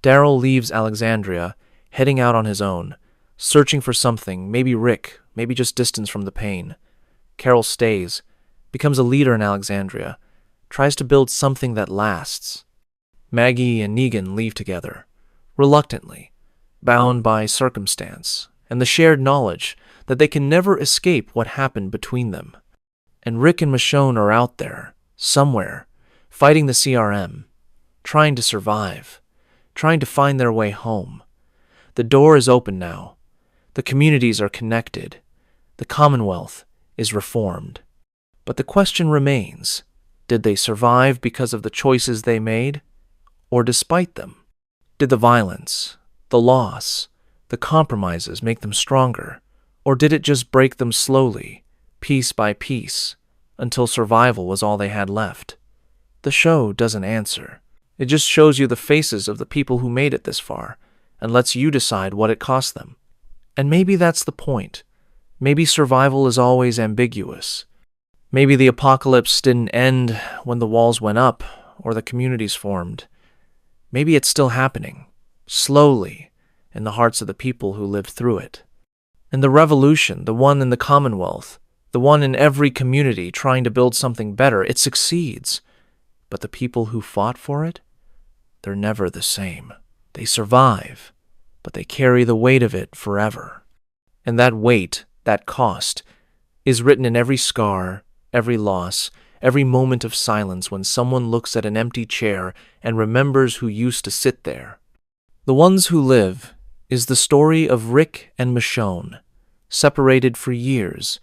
Daryl leaves Alexandria, heading out on his own, searching for something, maybe Rick, maybe just distance from the pain. Carol stays, becomes a leader in Alexandria, tries to build something that lasts. Maggie and Negan leave together, reluctantly, bound by circumstance and the shared knowledge that they can never escape what happened between them. And Rick and Michonne are out there, somewhere, fighting the CRM, trying to survive, trying to find their way home. The door is open now. The communities are connected. The Commonwealth is reformed. But the question remains, did they survive because of the choices they made, or despite them? Did the violence, the loss, the compromises make them stronger, or did it just break them slowly, piece by piece, until survival was all they had left? The show doesn't answer. It just shows you the faces of the people who made it this far, and lets you decide what it cost them. And maybe that's the point. Maybe survival is always ambiguous. Maybe the apocalypse didn't end when the walls went up or the communities formed. Maybe it's still happening, slowly, in the hearts of the people who lived through it. And the revolution, the one in the Commonwealth, the one in every community trying to build something better, it succeeds. But the people who fought for it, they're never the same. They survive, but they carry the weight of it forever. And that weight, that cost, is written in every scar, every loss, every moment of silence when someone looks at an empty chair and remembers who used to sit there. The Ones Who Live is the story of Rick and Michonne, separated for years,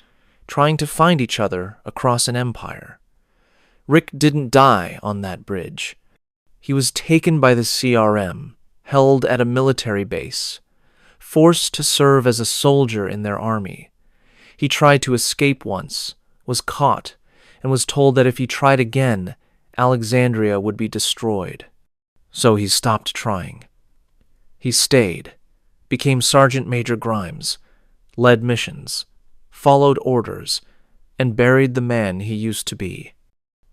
trying to find each other across an empire. Rick didn't die on that bridge. He was taken by the CRM, held at a military base, forced to serve as a soldier in their army. He tried to escape once, was caught, and was told that if he tried again, Alexandria would be destroyed. So he stopped trying. He stayed, became Sergeant Major Grimes, led missions, followed orders, and buried the man he used to be.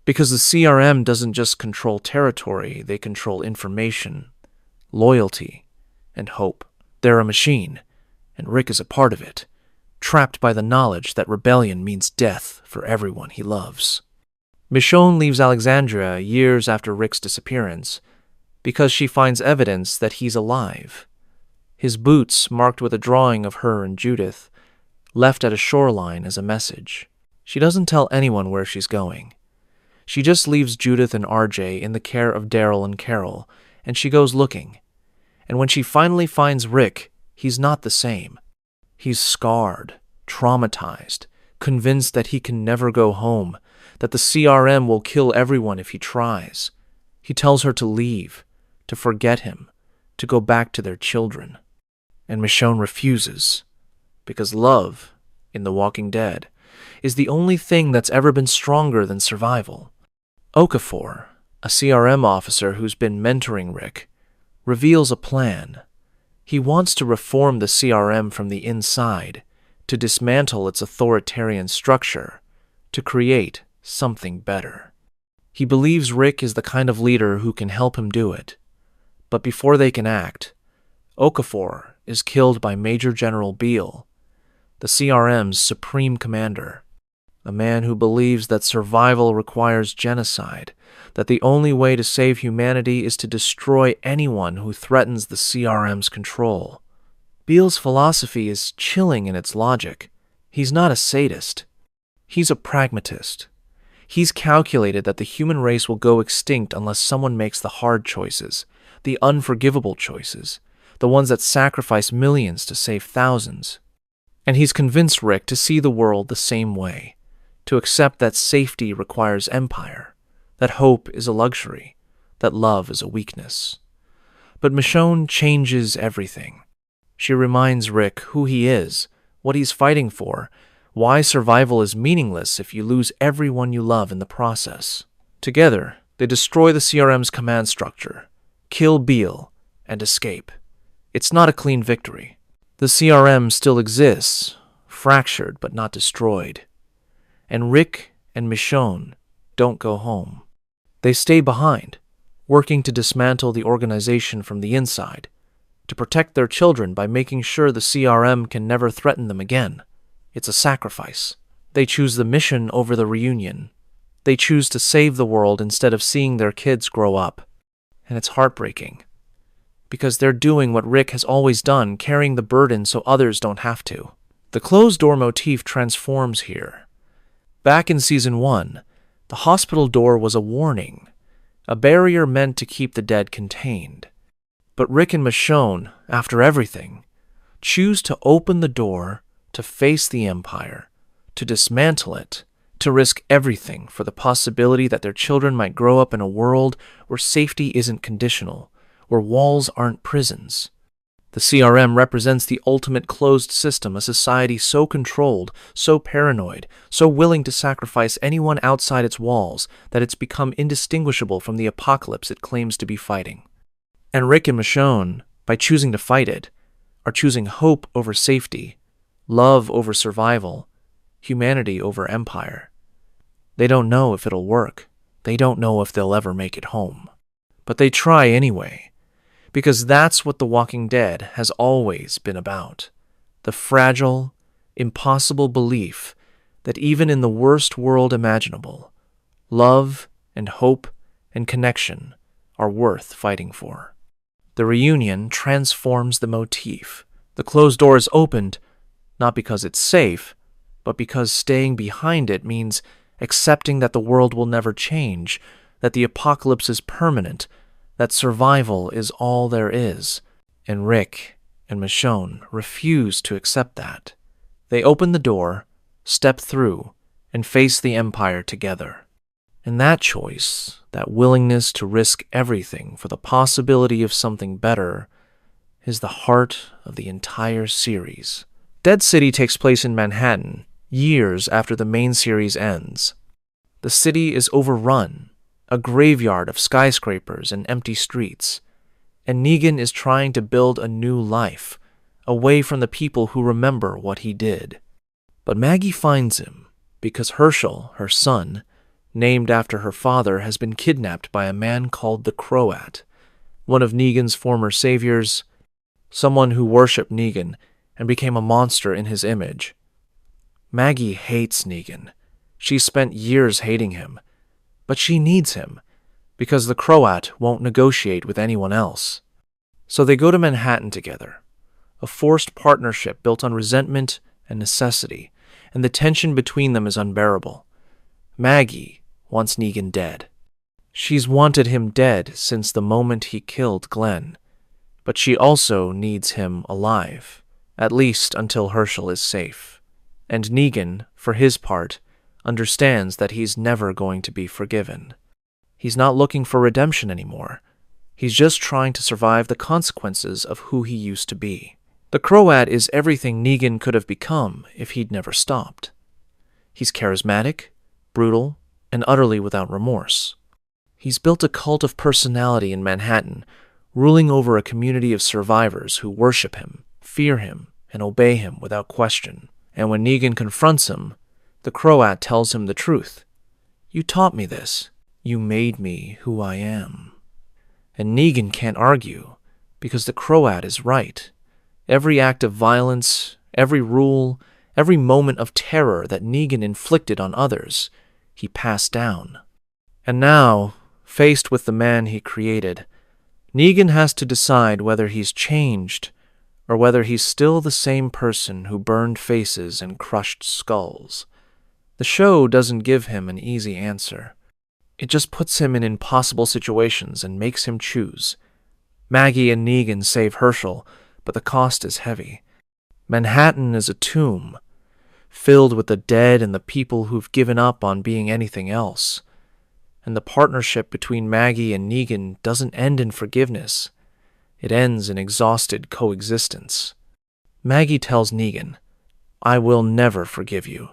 Because the CRM doesn't just control territory, they control information, loyalty, and hope. They're a machine, and Rick is a part of it, trapped by the knowledge that rebellion means death for everyone he loves. Michonne leaves Alexandria years after Rick's disappearance because she finds evidence that he's alive. His boots, marked with a drawing of her and Judith, left at a shoreline as a message. She doesn't tell anyone where she's going. She just leaves Judith and RJ in the care of Daryl and Carol, and she goes looking. And when she finally finds Rick, he's not the same. He's scarred, traumatized, convinced that he can never go home, that the CRM will kill everyone if he tries. He tells her to leave, to forget him, to go back to their children. And Michonne refuses, because love, in The Walking Dead, is the only thing that's ever been stronger than survival. Okafor, a CRM officer who's been mentoring Rick, reveals a plan. He wants to reform the CRM from the inside, to dismantle its authoritarian structure, to create something better. He believes Rick is the kind of leader who can help him do it. But before they can act, Okafor is killed by Major General Beale, the CRM's supreme commander, a man who believes that survival requires genocide, that the only way to save humanity is to destroy anyone who threatens the CRM's control. Beale's philosophy is chilling in its logic. He's not a sadist. He's a pragmatist. He's calculated that the human race will go extinct unless someone makes the hard choices, the unforgivable choices, the ones that sacrifice millions to save thousands. And he's convinced Rick to see the world the same way, to accept that safety requires empire, that hope is a luxury, that love is a weakness. But Michonne changes everything. She reminds Rick who he is, what he's fighting for, why survival is meaningless if you lose everyone you love in the process. Together, they destroy the CRM's command structure, kill Beale, and escape. It's not a clean victory. The CRM still exists, fractured but not destroyed. And Rick and Michonne don't go home. They stay behind, working to dismantle the organization from the inside, to protect their children by making sure the CRM can never threaten them again. It's a sacrifice. They choose the mission over the reunion. They choose to save the world instead of seeing their kids grow up. And it's heartbreaking, because they're doing what Rick has always done, carrying the burden so others don't have to. The closed-door motif transforms here. Back in Season 1, the hospital door was a warning, a barrier meant to keep the dead contained. But Rick and Michonne, after everything, choose to open the door, to face the Empire, to dismantle it, to risk everything for the possibility that their children might grow up in a world where safety isn't conditional, where walls aren't prisons. The CRM represents the ultimate closed system, a society so controlled, so paranoid, so willing to sacrifice anyone outside its walls that it's become indistinguishable from the apocalypse it claims to be fighting. And Rick and Michonne, by choosing to fight it, are choosing hope over safety, love over survival, humanity over empire. They don't know if it'll work. They don't know if they'll ever make it home. But they try anyway, because that's what The Walking Dead has always been about. The fragile, impossible belief that even in the worst world imaginable, love and hope and connection are worth fighting for. The reunion transforms the motif. The closed door is opened, not because it's safe, but because staying behind it means accepting that the world will never change, that the apocalypse is permanent, that survival is all there is. And Rick and Michonne refuse to accept that. They open the door, step through, and face the Empire together. And that choice, that willingness to risk everything for the possibility of something better, is the heart of the entire series. Dead City takes place in Manhattan, years after the main series ends. The city is overrun, a graveyard of skyscrapers and empty streets, and Negan is trying to build a new life, away from the people who remember what he did. But Maggie finds him, because Herschel, her son, named after her father, has been kidnapped by a man called the Croat, one of Negan's former saviors, someone who worshipped Negan and became a monster in his image. Maggie hates Negan. She spent years hating him, but she needs him, because the Croat won't negotiate with anyone else. So they go to Manhattan together, a forced partnership built on resentment and necessity, and the tension between them is unbearable. Maggie wants Negan dead. She's wanted him dead since the moment he killed Glenn, but she also needs him alive, at least until Herschel is safe. And Negan, for his part, understands that he's never going to be forgiven. He's not looking for redemption anymore. He's just trying to survive the consequences of who he used to be. The Croat is everything Negan could have become if he'd never stopped. He's charismatic, brutal, and utterly without remorse. He's built a cult of personality in Manhattan, ruling over a community of survivors who worship him, fear him, and obey him without question. And when Negan confronts him, the Croat tells him the truth. "You taught me this. You made me who I am." And Negan can't argue, because the Croat is right. Every act of violence, every rule, every moment of terror that Negan inflicted on others, he passed down. And now, faced with the man he created, Negan has to decide whether he's changed or whether he's still the same person who burned faces and crushed skulls. The show doesn't give him an easy answer. It just puts him in impossible situations and makes him choose. Maggie and Negan save Herschel, but the cost is heavy. Manhattan is a tomb, filled with the dead and the people who've given up on being anything else. And the partnership between Maggie and Negan doesn't end in forgiveness. It ends in exhausted coexistence. Maggie tells Negan, "I will never forgive you,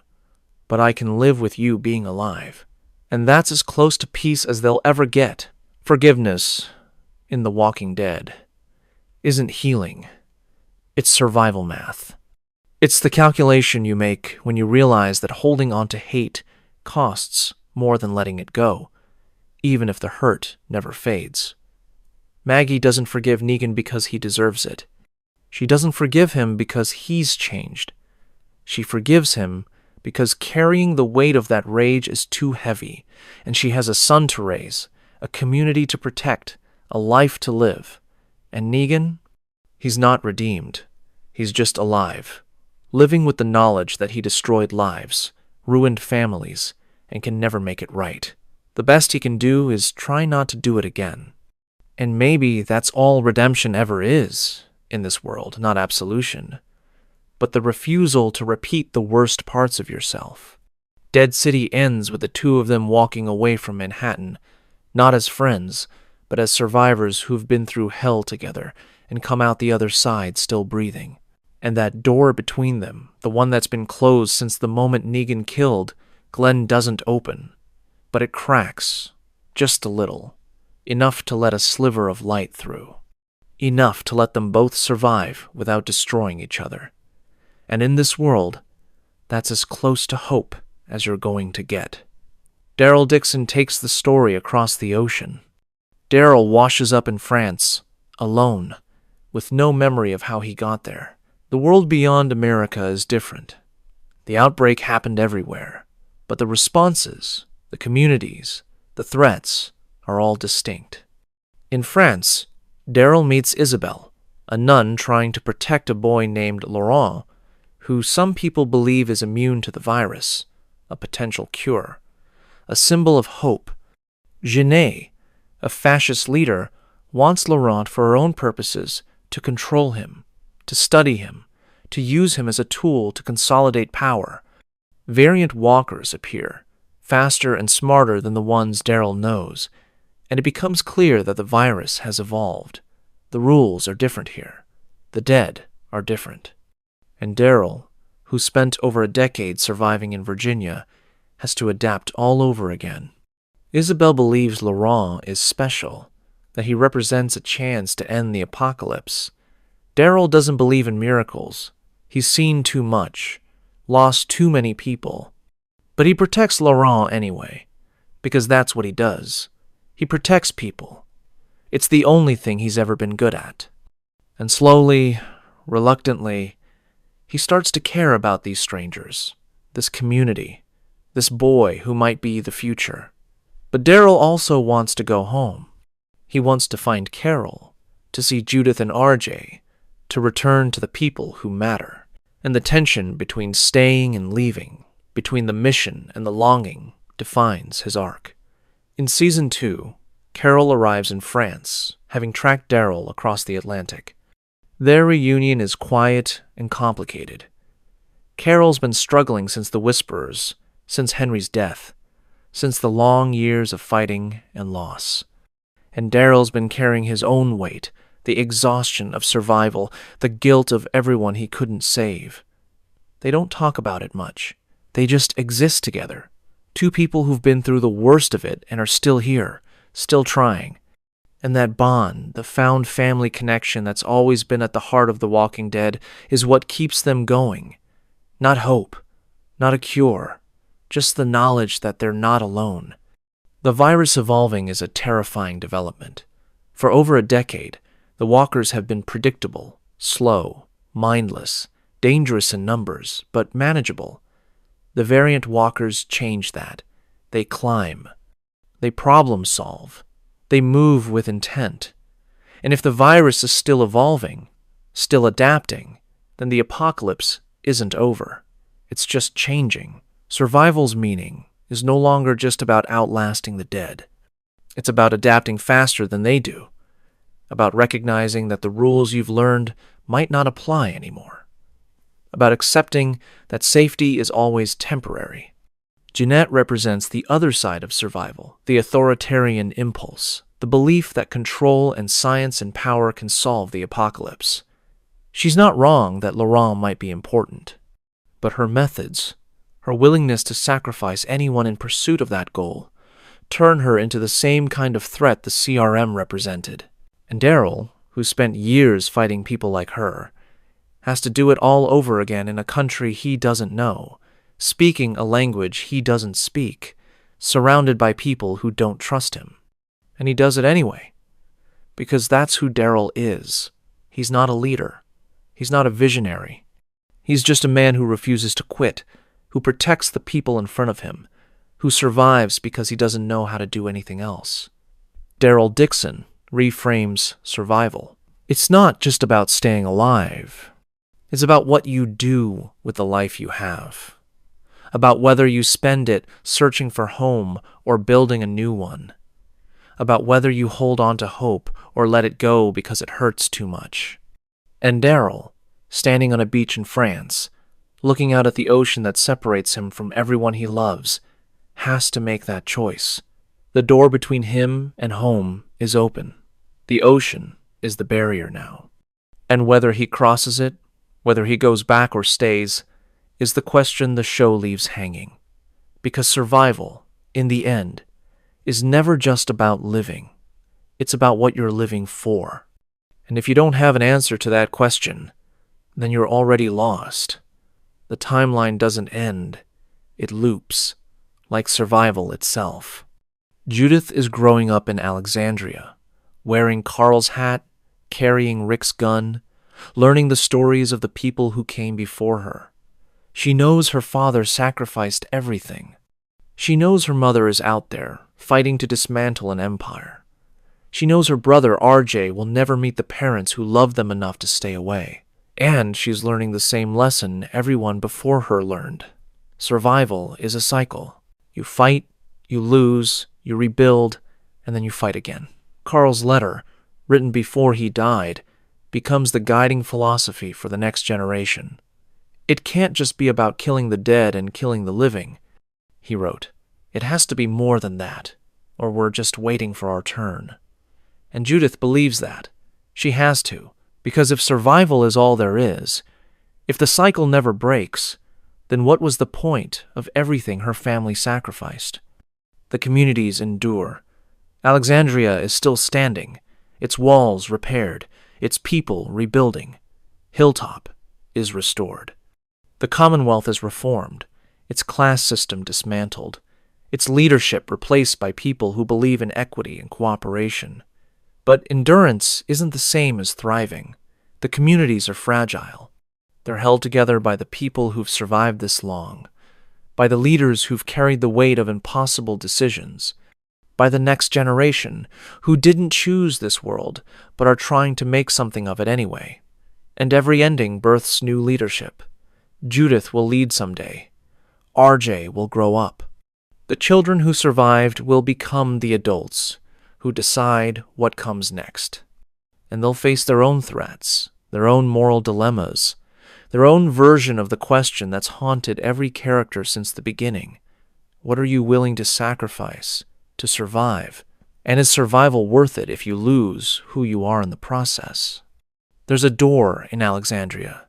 but I can live with you being alive." And that's as close to peace as they'll ever get. Forgiveness, in The Walking Dead, isn't healing. It's survival math. It's the calculation you make when you realize that holding on to hate costs more than letting it go, even if the hurt never fades. Maggie doesn't forgive Negan because he deserves it. She doesn't forgive him because he's changed. She forgives him because carrying the weight of that rage is too heavy, and she has a son to raise, a community to protect, a life to live. And Negan? He's not redeemed. He's just alive, living with the knowledge that he destroyed lives, ruined families, and can never make it right. The best he can do is try not to do it again. And maybe that's all redemption ever is in this world, not absolution, but the refusal to repeat the worst parts of yourself. Dead City ends with the two of them walking away from Manhattan, not as friends, but as survivors who've been through hell together and come out the other side still breathing. And that door between them, the one that's been closed since the moment Negan killed, Glenn doesn't open, but it cracks, just a little, enough to let a sliver of light through, enough to let them both survive without destroying each other. And in this world, that's as close to hope as you're going to get. Daryl Dixon takes the story across the ocean. Daryl washes up in France, alone, with no memory of how he got there. The world beyond America is different. The outbreak happened everywhere, but the responses, the communities, the threats are all distinct. In France, Daryl meets Isabelle, a nun trying to protect a boy named Laurent, who some people believe is immune to the virus, a potential cure, a symbol of hope. Genet, a fascist leader, wants Laurent for her own purposes, to control him, to study him, to use him as a tool to consolidate power. Variant walkers appear, faster and smarter than the ones Daryl knows, and it becomes clear that the virus has evolved. The rules are different here. The dead are different. And Daryl, who spent over a decade surviving in Virginia, has to adapt all over again. Isabelle believes Laurent is special, that he represents a chance to end the apocalypse. Daryl doesn't believe in miracles. He's seen too much, lost too many people. But he protects Laurent anyway, because that's what he does. He protects people. It's the only thing he's ever been good at. And slowly, reluctantly, he starts to care about these strangers, this community, this boy who might be the future. But Daryl also wants to go home. He wants to find Carol, to see Judith and RJ, to return to the people who matter. And the tension between staying and leaving, between the mission and the longing, defines his arc. In Season 2, Carol arrives in France, having tracked Daryl across the Atlantic. Their reunion is quiet and complicated. Carol's been struggling since the Whisperers, since Henry's death, since the long years of fighting and loss. And Daryl's been carrying his own weight, the exhaustion of survival, the guilt of everyone he couldn't save. They don't talk about it much. They just exist together. Two people who've been through the worst of it and are still here, still trying. And that bond, the found family connection that's always been at the heart of The Walking Dead, is what keeps them going. Not hope, not a cure, just the knowledge that they're not alone. The virus evolving is a terrifying development. For over a decade, the walkers have been predictable, slow, mindless, dangerous in numbers, but manageable. The variant walkers change that. They climb. They problem solve. They move with intent. And if the virus is still evolving, still adapting, then the apocalypse isn't over. It's just changing. Survival's meaning is no longer just about outlasting the dead. It's about adapting faster than they do, about recognizing that the rules you've learned might not apply anymore, about accepting that safety is always temporary. Jeanette represents the other side of survival, the authoritarian impulse, the belief that control and science and power can solve the apocalypse. She's not wrong that Laurent might be important, but her methods, her willingness to sacrifice anyone in pursuit of that goal, turn her into the same kind of threat the CRM represented. And Daryl, who spent years fighting people like her, has to do it all over again in a country he doesn't know, speaking a language he doesn't speak, surrounded by people who don't trust him. And he does it anyway, because that's who Daryl is. He's not a leader. He's not a visionary. He's just a man who refuses to quit, who protects the people in front of him, who survives because he doesn't know how to do anything else. Daryl Dixon reframes survival. It's not just about staying alive. It's about what you do with the life you have, about whether you spend it searching for home or building a new one, about whether you hold on to hope or let it go because it hurts too much. And Daryl, standing on a beach in France, looking out at the ocean that separates him from everyone he loves, has to make that choice. The door between him and home is open. The ocean is the barrier now. And whether he crosses it, whether he goes back or stays, is the question the show leaves hanging. Because survival, in the end, is never just about living. It's about what you're living for. And if you don't have an answer to that question, then you're already lost. The timeline doesn't end. It loops, like survival itself. Judith is growing up in Alexandria, wearing Carl's hat, carrying Rick's gun, learning the stories of the people who came before her. She knows her father sacrificed everything. She knows her mother is out there, fighting to dismantle an empire. She knows her brother RJ will never meet the parents who love them enough to stay away. And she's learning the same lesson everyone before her learned. Survival is a cycle. You fight, you lose, you rebuild, and then you fight again. Carl's letter, written before he died, becomes the guiding philosophy for the next generation. It can't just be about killing the dead and killing the living, he wrote. It has to be more than that, or we're just waiting for our turn. And Judith believes that. She has to, because if survival is all there is, if the cycle never breaks, then what was the point of everything her family sacrificed? The communities endure. Alexandria is still standing, its walls repaired, its people rebuilding. Hilltop is restored. The Commonwealth is reformed, its class system dismantled, its leadership replaced by people who believe in equity and cooperation. But endurance isn't the same as thriving. The communities are fragile. They're held together by the people who've survived this long, by the leaders who've carried the weight of impossible decisions, by the next generation who didn't choose this world but are trying to make something of it anyway. And every ending births new leadership. Judith will lead someday. RJ will grow up. The children who survived will become the adults who decide what comes next. And they'll face their own threats, their own moral dilemmas, their own version of the question that's haunted every character since the beginning. What are you willing to sacrifice to survive? And is survival worth it if you lose who you are in the process? There's a door in Alexandria,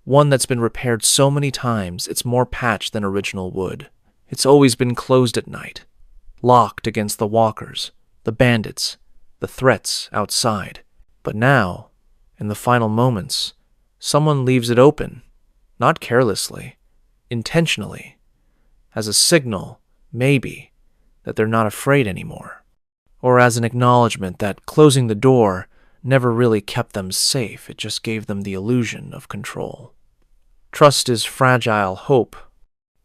one that's been repaired so many times it's more patched than original wood. It's always been closed at night, locked against the walkers, the bandits, the threats outside. But now, in the final moments, someone leaves it open, not carelessly, intentionally, as a signal, maybe, that they're not afraid anymore, or as an acknowledgement that closing the door never really kept them safe, it just gave them the illusion of control. Trust is fragile hope.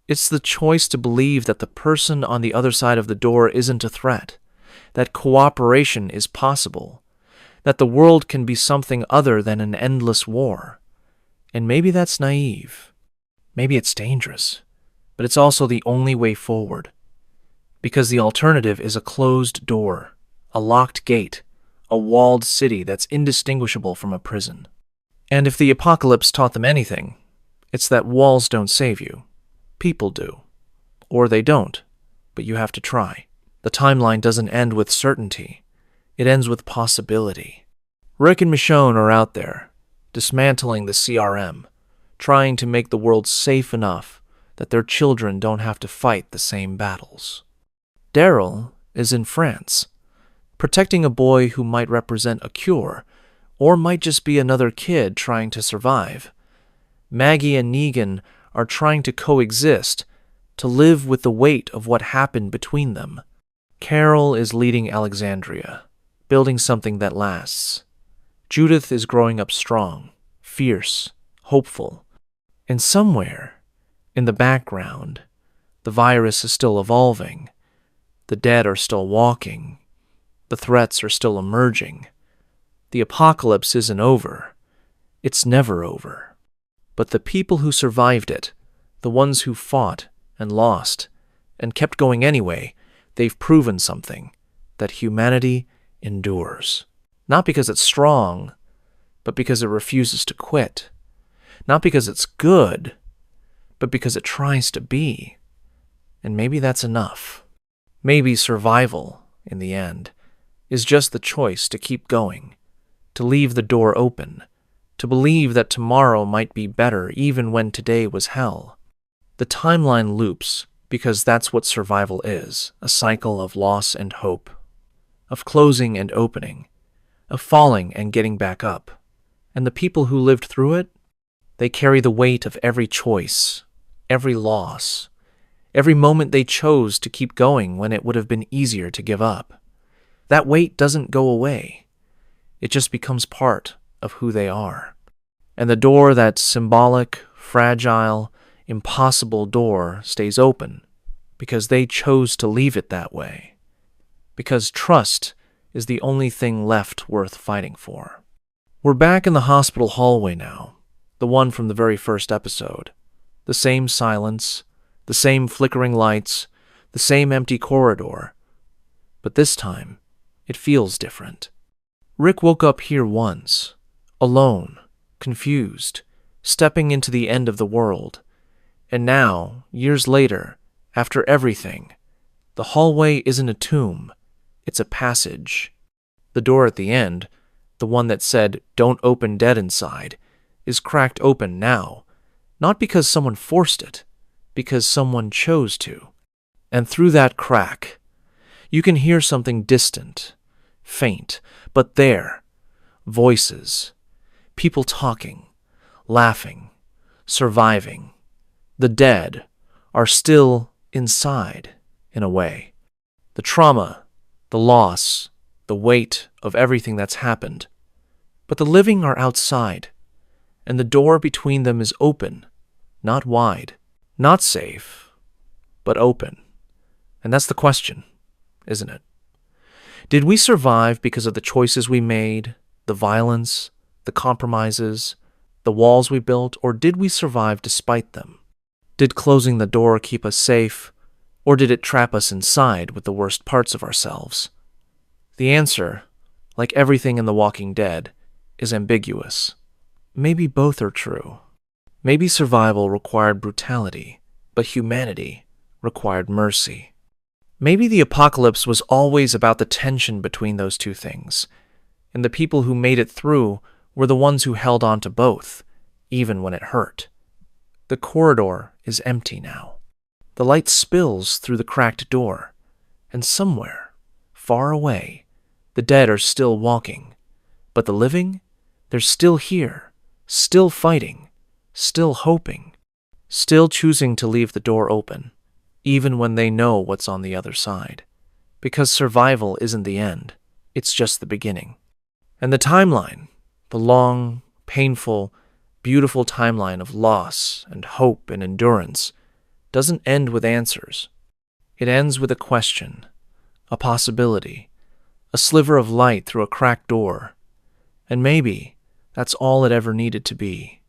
It's the choice to believe that the person on the other side of the door isn't a threat, that cooperation is possible, that the world can be something other than an endless war. And maybe that's naive. Maybe it's dangerous. But it's also the only way forward. Because the alternative is a closed door, a locked gate, a walled city that's indistinguishable from a prison. And if the apocalypse taught them anything, it's that walls don't save you. People do. Or they don't, but you have to try. The timeline doesn't end with certainty. It ends with possibility. Rick and Michonne are out there, dismantling the CRM, trying to make the world safe enough that their children don't have to fight the same battles. Daryl is in France, protecting a boy who might represent a cure, or might just be another kid trying to survive. Maggie and Negan are trying to coexist, to live with the weight of what happened between them. Carol is leading Alexandria, building something that lasts. Judith is growing up strong, fierce, hopeful. And somewhere, in the background, the virus is still evolving. The dead are still walking. The threats are still emerging. The apocalypse isn't over. It's never over. But the people who survived it, the ones who fought and lost and kept going anyway, they've proven something, that humanity endures. Not because it's strong, but because it refuses to quit. Not because it's good, but because it tries to be. And maybe that's enough. Maybe survival, in the end, is just the choice to keep going, to leave the door open, to believe that tomorrow might be better even when today was hell. The timeline loops because that's what survival is, a cycle of loss and hope, of closing and opening, of falling and getting back up. And the people who lived through it, they carry the weight of every choice, every loss, every moment they chose to keep going when it would have been easier to give up. That weight doesn't go away. It just becomes part of who they are. And the door, that symbolic, fragile, impossible door, stays open because they chose to leave it that way. Because trust is the only thing left worth fighting for. We're back in the hospital hallway now, the one from the very first episode. The same silence, the same flickering lights, the same empty corridor. But this time, it feels different. Rick woke up here once, alone, confused, stepping into the end of the world. And now, years later, after everything, the hallway isn't a tomb, it's a passage. The door at the end, the one that said, "Don't open dead inside," is cracked open now, not because someone forced it, because someone chose to. And through that crack, you can hear something distant, faint, but there. Voices, people talking, laughing, surviving. The dead are still inside, in a way. The trauma, the loss, the weight of everything that's happened. But the living are outside, and the door between them is open, not wide, not safe, but open. And that's the question, isn't it? Did we survive because of the choices we made, the violence, the compromises, the walls we built, or did we survive despite them? Did closing the door keep us safe, or did it trap us inside with the worst parts of ourselves? The answer, like everything in The Walking Dead, is ambiguous. Maybe both are true. Maybe survival required brutality, but humanity required mercy. Maybe the apocalypse was always about the tension between those two things, and the people who made it through were the ones who held on to both, even when it hurt. The corridor is empty now. The light spills through the cracked door, and somewhere, far away, the dead are still walking. But the living, they're still here, still fighting, still hoping, still choosing to leave the door open, even when they know what's on the other side. Because survival isn't the end, it's just the beginning. And the timeline, the long, painful, beautiful timeline of loss and hope and endurance, doesn't end with answers. It ends with a question, a possibility, a sliver of light through a cracked door. And maybe that's all it ever needed to be.